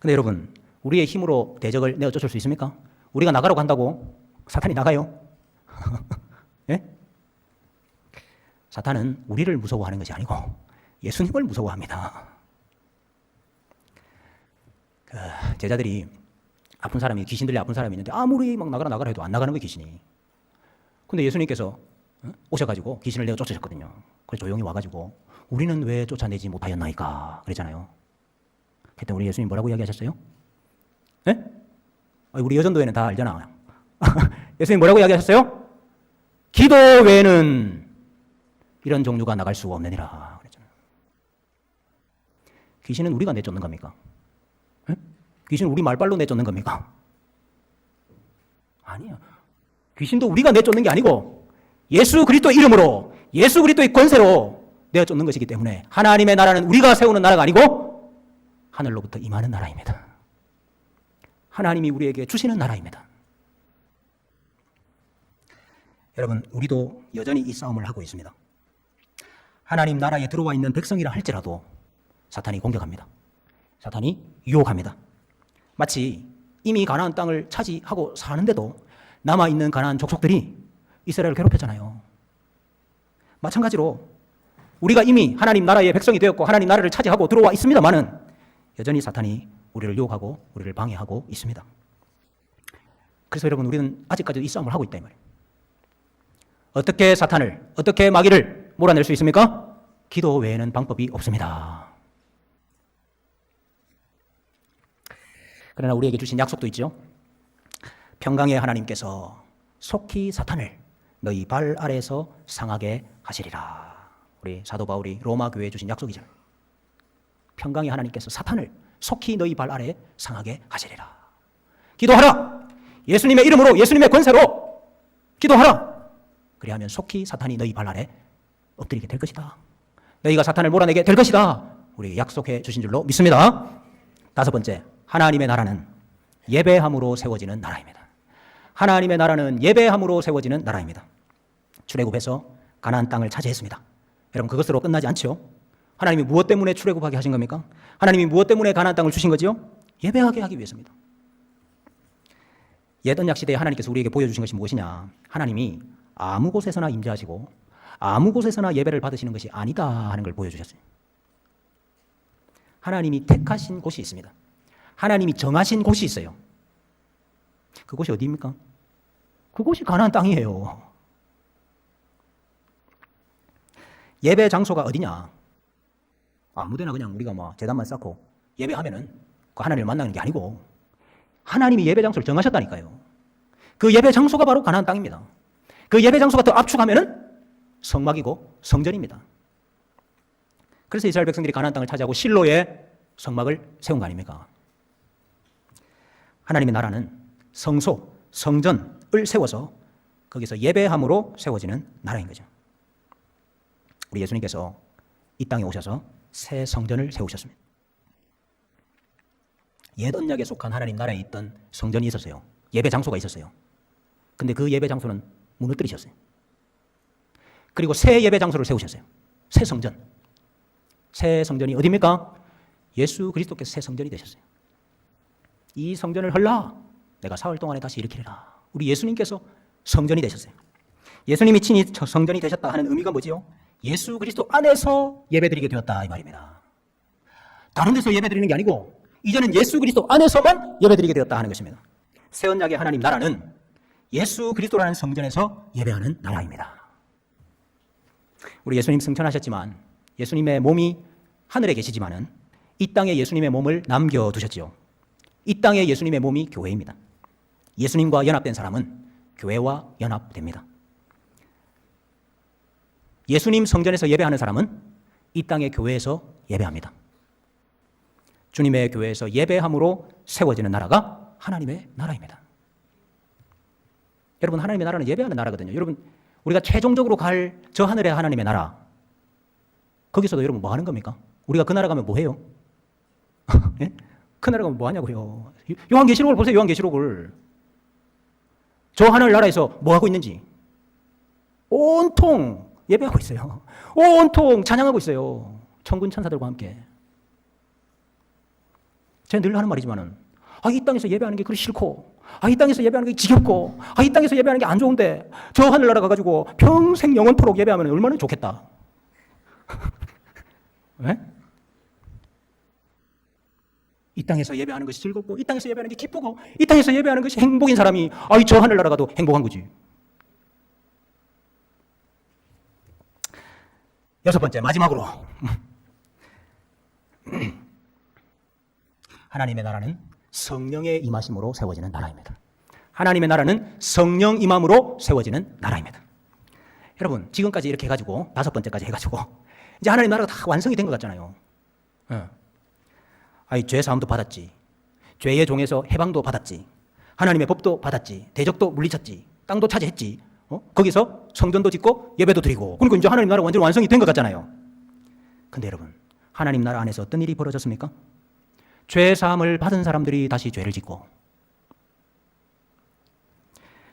근데 여러분, 우리의 힘으로 대적을 내어 쫓을 수 있습니까? 우리가 나가라고 한다고 사탄이 나가요? 예? 사탄은 우리를 무서워하는 것이 아니고 예수님을 무서워합니다. 제자들이 아픈 사람이, 귀신 들려 아픈 사람이 있는데 아무리 막 나가라 해도 안 나가는 거예요, 귀신이. 근데 예수님께서 오셔가지고 귀신을 내어 쫓으셨거든요. 그래서 조용히 와가지고 우리는 왜 쫓아내지 못하였나이까 그랬잖아요. 그때 우리 예수님 뭐라고 이야기하셨어요? 예? 우리 여전도에는 다 알잖아. 예수님 뭐라고 이야기하셨어요? 기도 외에는 이런 종류가 나갈 수가 없느니라 그랬잖아요. 귀신은 우리가 내쫓는 겁니까? 예? 귀신은 우리 말발로 내쫓는 겁니까? 아니야. 귀신도 우리가 내쫓는 게 아니고 예수 그리스도 이름으로, 예수 그리스도의 권세로 내쫓는 것이기 때문에 하나님의 나라는 우리가 세우는 나라가 아니고 하늘로부터 임하는 나라입니다. 하나님이 우리에게 주시는 나라입니다. 여러분, 우리도 여전히 이 싸움을 하고 있습니다. 하나님 나라에 들어와 있는 백성이라 할지라도 사탄이 공격합니다. 사탄이 유혹합니다. 마치 이미 가나안 땅을 차지하고 사는데도 남아있는 가나안 족속들이 이스라엘을 괴롭혔잖아요. 마찬가지로 우리가 이미 하나님 나라의 백성이 되었고 하나님 나라를 차지하고 들어와 있습니다만은 여전히 사탄이 우리를 유혹하고 우리를 방해하고 있습니다. 그래서 여러분, 우리는 아직까지 이 싸움을 하고 있다 이 말이에요. 어떻게 사탄을, 어떻게 마귀를 몰아낼 수 있습니까? 기도 외에는 방법이 없습니다. 그러나 우리에게 주신 약속도 있죠. 평강의 하나님께서 속히 사탄을 너희 발 아래에서 상하게 하시리라. 우리 사도 바울이 로마 교회에 주신 약속이잖아요. 평강의 하나님께서 사탄을 속히 너희 발 아래에 상하게 하시리라. 기도하라. 예수님의 이름으로, 예수님의 권세로 기도하라. 그리하면 속히 사탄이 너희 발 아래 엎드리게 될 것이다. 너희가 사탄을 몰아내게 될 것이다. 우리 약속해 주신 줄로 믿습니다. 다섯 번째, 하나님의 나라는 예배함으로 세워지는 나라입니다. 하나님의 나라는 예배함으로 세워지는 나라입니다. 출애굽해서 가나안 땅을 차지했습니다. 여러분, 그것으로 끝나지 않죠? 하나님이 무엇 때문에 출애굽하게 하신 겁니까? 하나님이 무엇 때문에 가나안 땅을 주신 거지요? 예배하게 하기 위해서입니다. 옛 언약 시대에 하나님께서 우리에게 보여주신 것이 무엇이냐? 하나님이 아무 곳에서나 임재하시고 아무 곳에서나 예배를 받으시는 것이 아니다 하는 걸 보여주셨어요. 하나님이 택하신 곳이 있습니다. 하나님이 정하신 곳이 있어요. 그곳이 어디입니까? 그곳이 가나안 땅이에요. 예배 장소가 어디냐? 아무데나 그냥 우리가 뭐 제단만 쌓고 예배하면은 그 하나님을 만나는 게 아니고 하나님이 예배 장소를 정하셨다니까요. 그 예배 장소가 바로 가나안 땅입니다. 그 예배 장소가 더 압축하면은 성막이고 성전입니다. 그래서 이스라엘 백성들이 가나안 땅을 차지하고 실로에 성막을 세운 거 아닙니까? 하나님의 나라는 성소, 성전을 세워서 거기서 예배함으로 세워지는 나라인 거죠. 우리 예수님께서 이 땅에 오셔서 새 성전을 세우셨습니다. 옛 언약에 속한 하나님 나라에 있던 성전이 있었어요. 예배 장소가 있었어요. 근데 그 예배 장소는 무너뜨리셨어요. 그리고 새 예배 장소를 세우셨어요. 새 성전. 새 성전이 어디입니까? 예수 그리스도께서 새 성전이 되셨어요. 이 성전을 헐라 내가 사흘 동안에 다시 일으키리라. 우리 예수님께서 성전이 되셨어요. 예수님이 친히 성전이 되셨다 하는 의미가 뭐지요? 예수 그리스도 안에서 예배드리게 되었다 이 말입니다. 다른 데서 예배드리는 게 아니고 이제는 예수 그리스도 안에서만 예배드리게 되었다 하는 것입니다. 새 언약의 하나님 나라는 예수 그리스도라는 성전에서 예배하는 나라입니다. 우리 예수님 승천하셨지만 예수님의 몸이 하늘에 계시지만은 이 땅에 예수님의 몸을 남겨두셨지요. 이 땅에 예수님의 몸이 교회입니다. 예수님과 연합된 사람은 교회와 연합됩니다. 예수님 성전에서 예배하는 사람은 이 땅의 교회에서 예배합니다. 주님의 교회에서 예배함으로 세워지는 나라가 하나님의 나라입니다. 여러분, 하나님의 나라는 예배하는 나라거든요. 여러분, 우리가 최종적으로 갈 저 하늘의 하나님의 나라, 거기서도 여러분 뭐 하는 겁니까? 우리가 그 나라 가면 뭐 해요? 예? 그 나라 가면 뭐 하냐고요. 요한계시록을 보세요. 요한계시록을. 저 하늘나라에서 뭐 하고 있는지 온통 예배하고 있어요. 온통 찬양하고 있어요. 천군 천사들과 함께. 제가 늘 하는 말이지만은 이 땅에서 예배하는 게 그리 싫고 이 땅에서 예배하는 게 지겹고 이 땅에서 예배하는 게 안 좋은데 저 하늘나라 가가지고 평생 영원토록 예배하면 얼마나 좋겠다. 네? 이 땅에서 예배하는 것이 즐겁고 이 땅에서 예배하는 게 기쁘고 이 땅에서 예배하는 것이 행복인 사람이 저 하늘나라 가도 행복한 거지. 여섯 번째, 마지막으로 하나님의 나라는 성령의 임하심으로 세워지는 나라입니다. 하나님의 나라는 성령 임함으로 세워지는 나라입니다. 여러분, 지금까지 이렇게 해가지고 다섯 번째까지 해가지고 이제 하나님 나라가 다 완성이 된 것 같잖아요. 죄 사함도 받았지, 죄의 종에서 해방도 받았지, 하나님의 법도 받았지, 대적도 물리쳤지, 땅도 차지했지, 거기서 성전도 짓고 예배도 드리고, 그러니까 이제 하나님 나라 완전히 완성이 된 것 같잖아요. 근데 여러분, 하나님 나라 안에서 어떤 일이 벌어졌습니까? 죄 사함을 받은 사람들이 다시 죄를 짓고,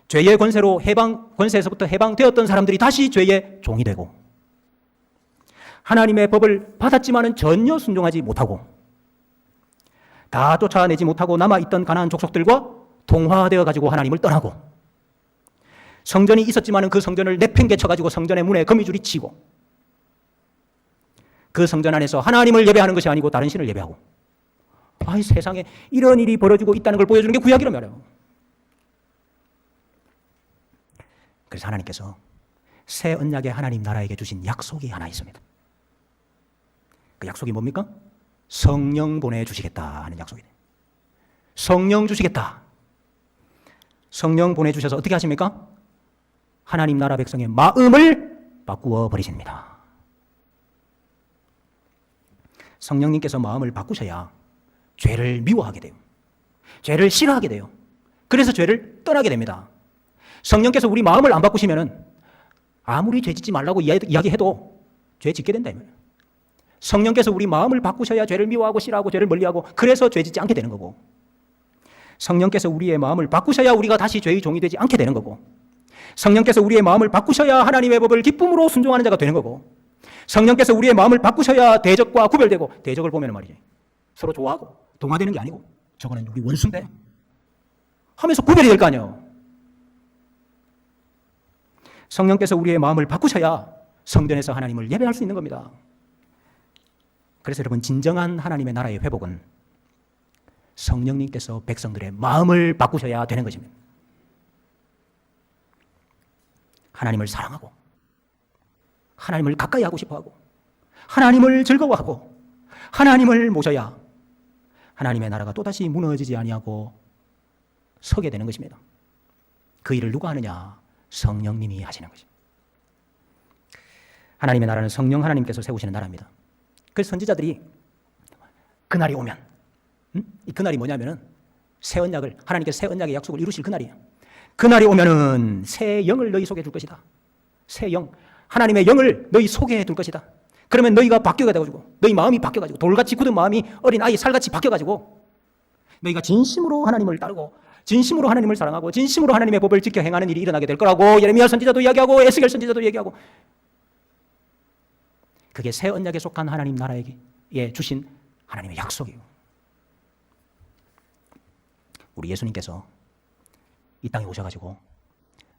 죄의 권세로 권세에서부터 해방되었던 사람들이 다시 죄의 종이 되고, 하나님의 법을 받았지만은 전혀 순종하지 못하고, 다 쫓아내지 못하고 남아있던 가나안 족속들과 동화되어 가지고 하나님을 떠나고, 성전이 있었지만은 그 성전을 내팽개쳐 가지고 성전의 문에 거미줄이 치고, 그 성전 안에서 하나님을 예배하는 것이 아니고 다른 신을 예배하고, 세상에 이런 일이 벌어지고 있다는 걸 보여주는 게 구약이란 말이에요. 그래서 하나님께서 새 언약의 하나님 나라에게 주신 약속이 하나 있습니다. 그 약속이 뭡니까? 성령 보내주시겠다 하는 약속이 돼요. 성령 주시겠다. 성령 보내주셔서 어떻게 하십니까? 하나님 나라 백성의 마음을 바꾸어 버리십니다. 성령님께서 마음을 바꾸셔야 죄를 미워하게 돼요. 죄를 싫어하게 돼요. 그래서 죄를 떠나게 됩니다. 성령께서 우리 마음을 안 바꾸시면은 아무리 죄 짓지 말라고 이야기해도 죄 짓게 된다 이 말이에요. 성령께서 우리 마음을 바꾸셔야 죄를 미워하고 싫어하고 죄를 멀리하고, 그래서 죄 짓지 않게 되는 거고, 성령께서 우리의 마음을 바꾸셔야 우리가 다시 죄의 종이 되지 않게 되는 거고, 성령께서 우리의 마음을 바꾸셔야 하나님의 법을 기쁨으로 순종하는 자가 되는 거고, 성령께서 우리의 마음을 바꾸셔야 대적과 구별되고, 대적을 보면 말이지 서로 좋아하고 동화되는 게 아니고 저거는 우리 원수인데 하면서 구별이 될 거 아니에요. 성령께서 우리의 마음을 바꾸셔야 성전에서 하나님을 예배할 수 있는 겁니다. 그래서 여러분, 진정한 하나님의 나라의 회복은 성령님께서 백성들의 마음을 바꾸셔야 되는 것입니다. 하나님을 사랑하고 하나님을 가까이 하고 싶어하고 하나님을 즐거워하고 하나님을 모셔야 하나님의 나라가 또다시 무너지지 아니하고 서게 되는 것입니다. 그 일을 누가 하느냐? 성령님이 하시는 것입니다. 하나님의 나라는 성령 하나님께서 세우시는 나라입니다. 그래서 선지자들이 그날이 오면, 이 그날이 뭐냐면은 새 언약을, 하나님께서 새 언약의 약속을 이루실 그날이에요. 그날이 오면은 새 영을 너희 속에 둘 것이다. 새 영, 하나님의 영을 너희 속에 둘 것이다. 그러면 너희가 바뀌어가 돼가지고, 너희 마음이 바뀌어가지고, 돌같이 굳은 마음이 어린 아이 살같이 바뀌어가지고, 너희가 진심으로 하나님을 따르고 진심으로 하나님을 사랑하고 진심으로 하나님의 법을 지켜 행하는 일이 일어나게 될 거라고 예레미야 선지자도 이야기하고 에스겔 선지자도 얘기하고, 그게 새 언약에 속한 하나님 나라에게 주신 하나님의 약속이에요. 우리 예수님께서 이 땅에 오셔가지고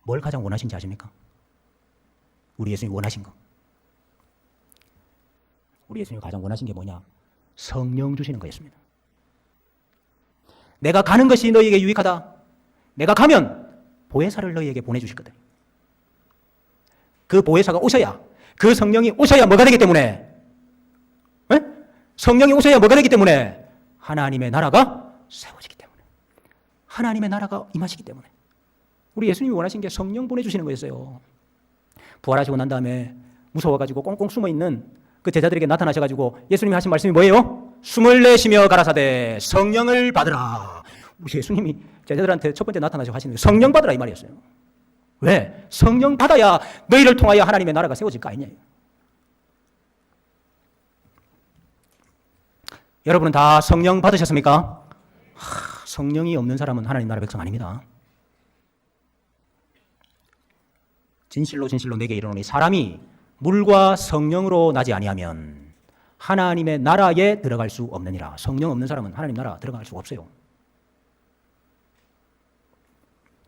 뭘 가장 원하신지 아십니까? 우리 예수님이 원하신 거. 우리 예수님이 가장 원하신 게 뭐냐? 성령 주시는 거였습니다. 내가 가는 것이 너희에게 유익하다. 내가 가면 보혜사를 너희에게 보내주실 거다. 그 보혜사가 오셔야, 그 성령이 오셔야 뭐가 되기 때문에, 에? 성령이 오셔야 뭐가 되기 때문에 하나님의 나라가 세워지기 때문에, 하나님의 나라가 임하시기 때문에 우리 예수님이 원하신 게 성령 보내주시는 거였어요. 부활하시고 난 다음에 무서워가지고 꽁꽁 숨어있는 그 제자들에게 나타나셔가지고 예수님이 하신 말씀이 뭐예요? 숨을 내쉬며 가라사대 성령을 받으라. 우리 예수님이 제자들한테 첫 번째 나타나셔 하시는 게 성령 받으라 이 말이었어요. 왜? 성령 받아야 너희를 통하여 하나님의 나라가 세워질 거 아니냐. 여러분은 다 성령 받으셨습니까? 성령이 없는 사람은 하나님 나라 백성 아닙니다. 진실로 진실로 내게 이르노니 사람이 물과 성령으로 나지 아니하면 하나님의 나라에 들어갈 수 없느니라. 성령 없는 사람은 하나님 나라 들어갈 수가 없어요.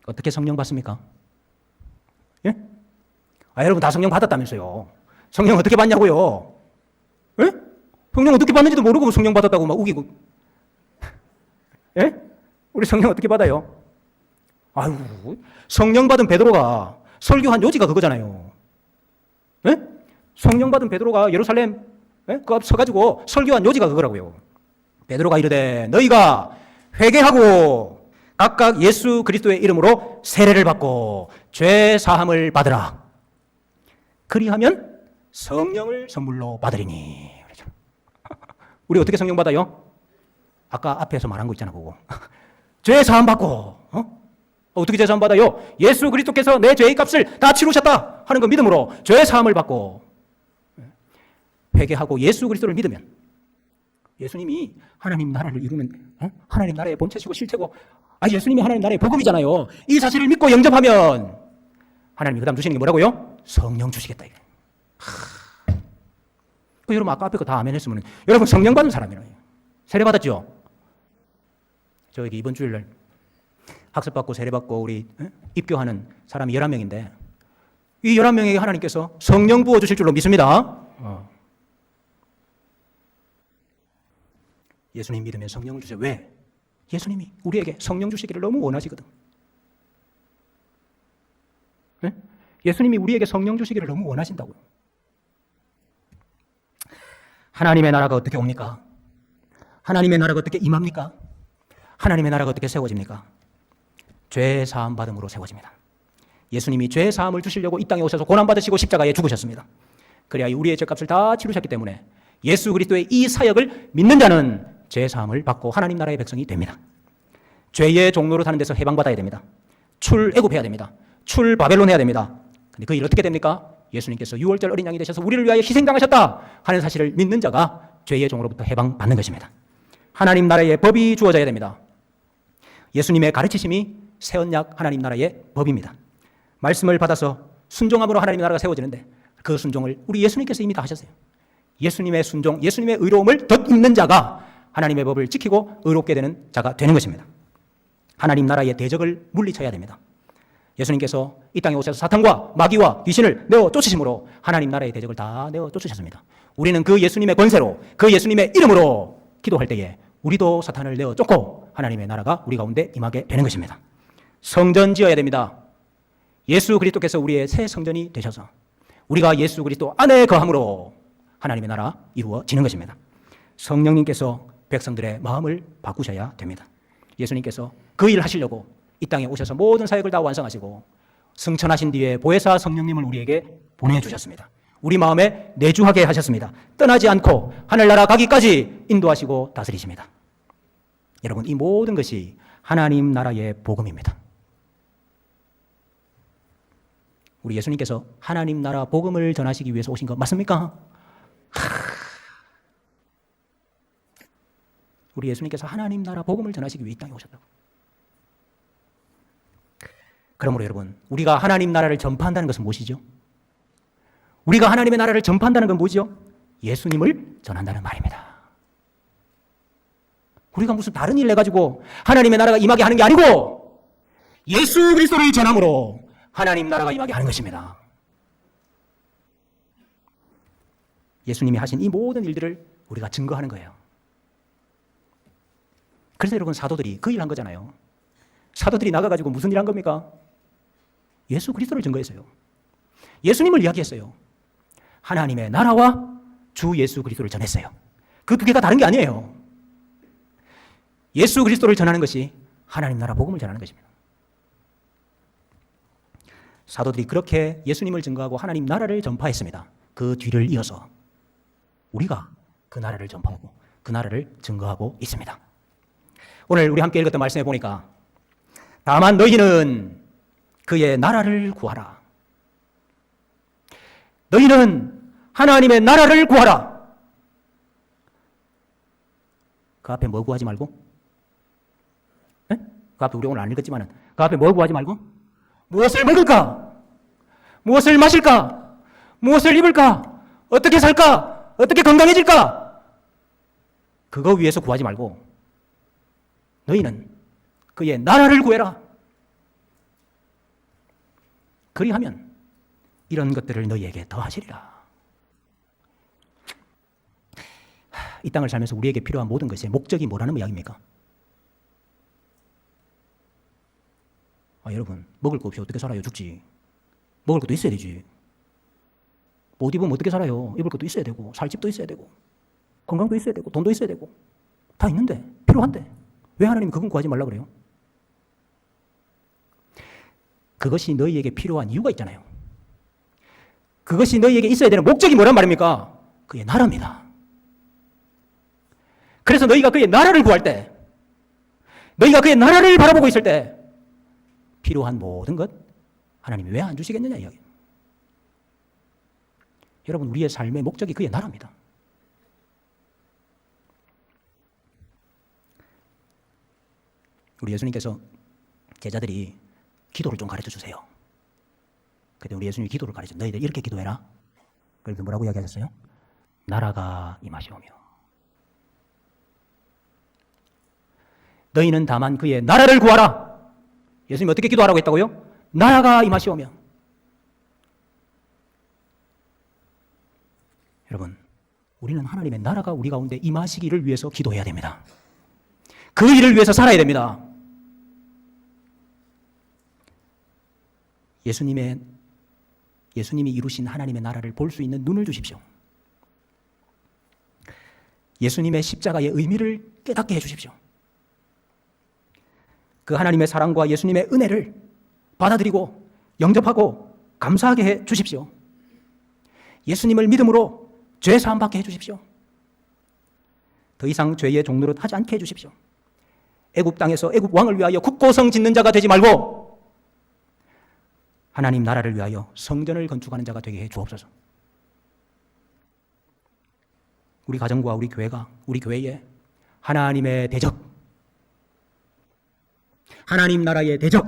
어떻게 성령 받습니까? 예? 여러분 다 성령 받았다면서요. 성령 어떻게 받냐고요? 예? 성령 어떻게 받는지도 모르고 성령 받았다고 막 우기고. 예? 우리 성령 어떻게 받아요? 아유, 성령 받은 베드로가 설교한 요지가 그거잖아요. 예? 성령 받은 베드로가 예루살렘 그 앞 서가지고 설교한 요지가 그거라고요. 베드로가 이르되 너희가 회개하고 각각 예수 그리스도의 이름으로 세례를 받고 죄 사함을 받으라. 그리하면 성령을 선물로 받으리니. 우리 어떻게 성령 받아요? 아까 앞에서 말한 거 있잖아, 그거. 죄 사함 받고, 어떻게 죄 사함 받아요? 예수 그리스도께서 내 죄의 값을 다 치루셨다 하는 거 믿음으로 죄 사함을 받고 회개하고 예수 그리스도를 믿으면 예수님이 하나님 나라를 이루면 하나님 나라의 본체시고 실체고 예수님이 하나님 나라의 복음이잖아요. 이 사실을 믿고 영접하면 하나님이 그 다음 주시는 게 뭐라고요? 성령 주시겠다. 여러분 아까 앞에 거 다 아멘 했으면 여러분 성령 받은 사람이에요. 세례 받았죠? 저에게 이번 주일날 학습받고 세례받고 우리 입교하는 사람이 11명인데 이 11명에게 하나님께서 성령 부어주실 줄로 믿습니다. 예수님 믿으면 성령을 주세요. 왜? 예수님이 우리에게 성령 주시기를 너무 원하시거든. 네? 예수님이 우리에게 성령 주시기를 너무 원하신다고요. 하나님의 나라가 어떻게 옵니까? 하나님의 나라가 어떻게 임합니까? 하나님의 나라가 어떻게 세워집니까? 죄 사함 받음으로 세워집니다. 예수님이 죄 사함을 주시려고 이 땅에 오셔서 고난 받으시고 십자가에 죽으셨습니다. 그래야 우리의 죄값을 다 치르셨기 때문에 예수 그리스도의 이 사역을 믿는 자는 죄 사함을 받고 하나님 나라의 백성이 됩니다. 죄의 종로로 사는 데서 해방받아야 됩니다. 출애굽해야 됩니다. 출바벨론 해야 됩니다. 근데 그 일 어떻게 됩니까? 예수님께서 6월절 어린 양이 되셔서 우리를 위하여 희생당하셨다 하는 사실을 믿는 자가 죄의 종으로부터 해방받는 것입니다. 하나님 나라의 법이 주어져야 됩니다. 예수님의 가르치심이 새 언약 하나님 나라의 법입니다. 말씀을 받아서 순종함으로 하나님 나라가 세워지는데 그 순종을 우리 예수님께서 이미 다 하셨어요. 예수님의 순종, 예수님의 의로움을 덧입는 자가 하나님의 법을 지키고 의롭게 되는 자가 되는 것입니다. 하나님 나라의 대적을 물리쳐야 됩니다. 예수님께서 이 땅에 오셔서 사탄과 마귀와 귀신을 내어 쫓으심으로 하나님 나라의 대적을 다 내어 쫓으셨습니다. 우리는 그 예수님의 권세로 그 예수님의 이름으로 기도할 때에 우리도 사탄을 내어 쫓고 하나님의 나라가 우리 가운데 임하게 되는 것입니다. 성전 지어야 됩니다. 예수 그리스도께서 우리의 새 성전이 되셔서 우리가 예수 그리스도 안에 거함으로 하나님의 나라 이루어지는 것입니다. 성령님께서 백성들의 마음을 바꾸셔야 됩니다. 예수님께서 그 일 하시려고 이 땅에 오셔서 모든 사역을 다 완성하시고 승천하신 뒤에 보혜사 성령님을 우리에게 보내주셨습니다. 우리 마음에 내주하게 하셨습니다. 떠나지 않고 하늘나라 가기까지 인도하시고 다스리십니다. 여러분, 이 모든 것이 하나님 나라의 복음입니다. 우리 예수님께서 하나님 나라 복음을 전하시기 위해서 오신 거 맞습니까? 우리 예수님께서 하나님 나라 복음을 전하시기 위해 이 땅에 오셨다고. 그러므로 여러분, 우리가 하나님 나라를 전파한다는 것은 무엇이죠? 우리가 하나님의 나라를 전파한다는 건 뭐죠? 예수님을 전한다는 말입니다. 우리가 무슨 다른 일 해가지고 하나님의 나라가 임하게 하는 게 아니고 예수 그리스도를 전함으로 하나님 나라가 임하게 하는 것입니다. 예수님이 하신 이 모든 일들을 우리가 증거하는 거예요. 그래서 여러분 사도들이 그 일 한 거잖아요. 사도들이 나가가지고 무슨 일 한 겁니까? 예수 그리스도를 증거했어요. 예수님을 이야기했어요. 하나님의 나라와 주 예수 그리스도를 전했어요. 그 두 개가 다른 게 아니에요. 예수 그리스도를 전하는 것이 하나님 나라 복음을 전하는 것입니다. 사도들이 그렇게 예수님을 증거하고 하나님 나라를 전파했습니다. 그 뒤를 이어서 우리가 그 나라를 전파하고 그 나라를 증거하고 있습니다. 오늘 우리 함께 읽었던 말씀에 보니까 다만 너희는 그의 나라를 구하라. 너희는 하나님의 나라를 구하라. 그 앞에 뭐 구하지 말고? 네? 그 앞에 우리 오늘 안 읽었지만은 그 앞에 뭐 구하지 말고? 무엇을 먹을까? 무엇을 마실까? 무엇을 입을까? 어떻게 살까? 어떻게 건강해질까? 그거 위해서 구하지 말고 너희는 그의 나라를 구해라. 그리하면 이런 것들을 너희에게 더하시리라. 이 땅을 살면서 우리에게 필요한 모든 것의 목적이 뭐라는 이야기입니까? 여러분, 먹을 거 없이 어떻게 살아요? 죽지. 먹을 것도 있어야 되지. 옷 입으면 어떻게 살아요? 입을 것도 있어야 되고, 살 집도 있어야 되고, 건강도 있어야 되고, 돈도 있어야 되고, 다 있는데, 필요한데, 왜 하나님이 그건 구하지 말라 그래요? 그것이 너희에게 필요한 이유가 있잖아요. 그것이 너희에게 있어야 되는 목적이 뭐란 말입니까? 그의 나라입니다. 그래서 너희가 그의 나라를 구할 때, 너희가 그의 나라를 바라보고 있을 때, 필요한 모든 것, 하나님이 왜 안 주시겠느냐 이야기. 여러분, 우리의 삶의 목적이 그의 나라입니다. 우리 예수님께서 제자들이 기도를 좀 가르쳐 주세요. 그때 우리 예수님이 기도를 가르쳐, 너희들 이렇게 기도해라. 그래서 뭐라고 이야기하셨어요? 나라가 임하시오며 너희는 다만 그의 나라를 구하라. 예수님이 어떻게 기도하라고 했다고요? 나라가 임하시오며. 여러분, 우리는 하나님의 나라가 우리 가운데 임하시기를 위해서 기도해야 됩니다. 그 일을 위해서 살아야 됩니다. 예수님이 이루신 하나님의 나라를 볼 수 있는 눈을 주십시오. 예수님의 십자가의 의미를 깨닫게 해주십시오. 그 하나님의 사랑과 예수님의 은혜를 받아들이고 영접하고 감사하게 해 주십시오. 예수님을 믿음으로 죄 사함 받게 해 주십시오. 더 이상 죄의 종노릇 하지 않게 해 주십시오. 애굽 땅에서 애굽 왕을 위하여 국고성 짓는 자가 되지 말고 하나님 나라를 위하여 성전을 건축하는 자가 되게 해 주옵소서. 우리 가정과 우리 교회가, 우리 교회에 하나님의 대적, 하나님 나라의 대적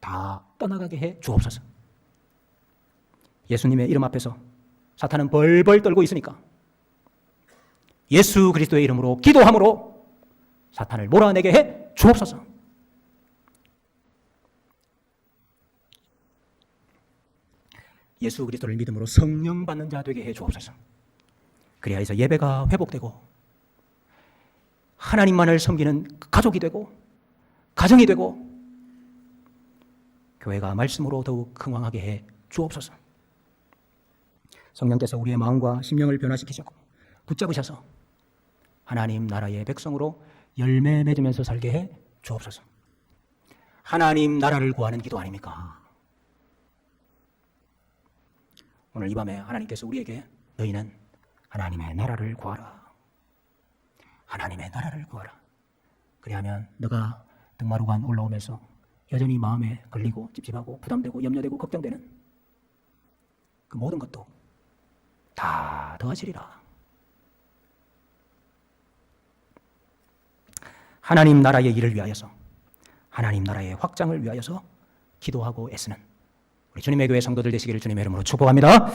다 떠나가게 해 주옵소서. 예수님의 이름 앞에서 사탄은 벌벌 떨고 있으니까 예수 그리스도의 이름으로 기도함으로 사탄을 몰아내게 해 주옵소서. 예수 그리스도를 믿음으로 성령 받는 자 되게 해 주옵소서. 그래야 해서 예배가 회복되고 하나님만을 섬기는 가족이 되고 가정이 되고 교회가 말씀으로 더욱 흥왕하게 해 주옵소서. 성령께서 우리의 마음과 심령을 변화시키시고 붙잡으셔서 하나님 나라의 백성으로 열매 맺으면서 살게 해 주옵소서. 하나님 나라를 구하는 기도 아닙니까? 오늘 이 밤에 하나님께서 우리에게 너희는 하나님의 나라를 구하라. 하나님의 나라를 구하라. 그리하면 너가 등마루간 올라오면서 여전히 마음에 걸리고 찝찝하고 부담되고 염려되고 걱정되는 그 모든 것도 다 더하시리라. 하나님 나라의 일을 위하여서, 하나님 나라의 확장을 위하여서 기도하고 애쓰는 우리 주님의 교회 성도들 되시기를 주님의 이름으로 축복합니다.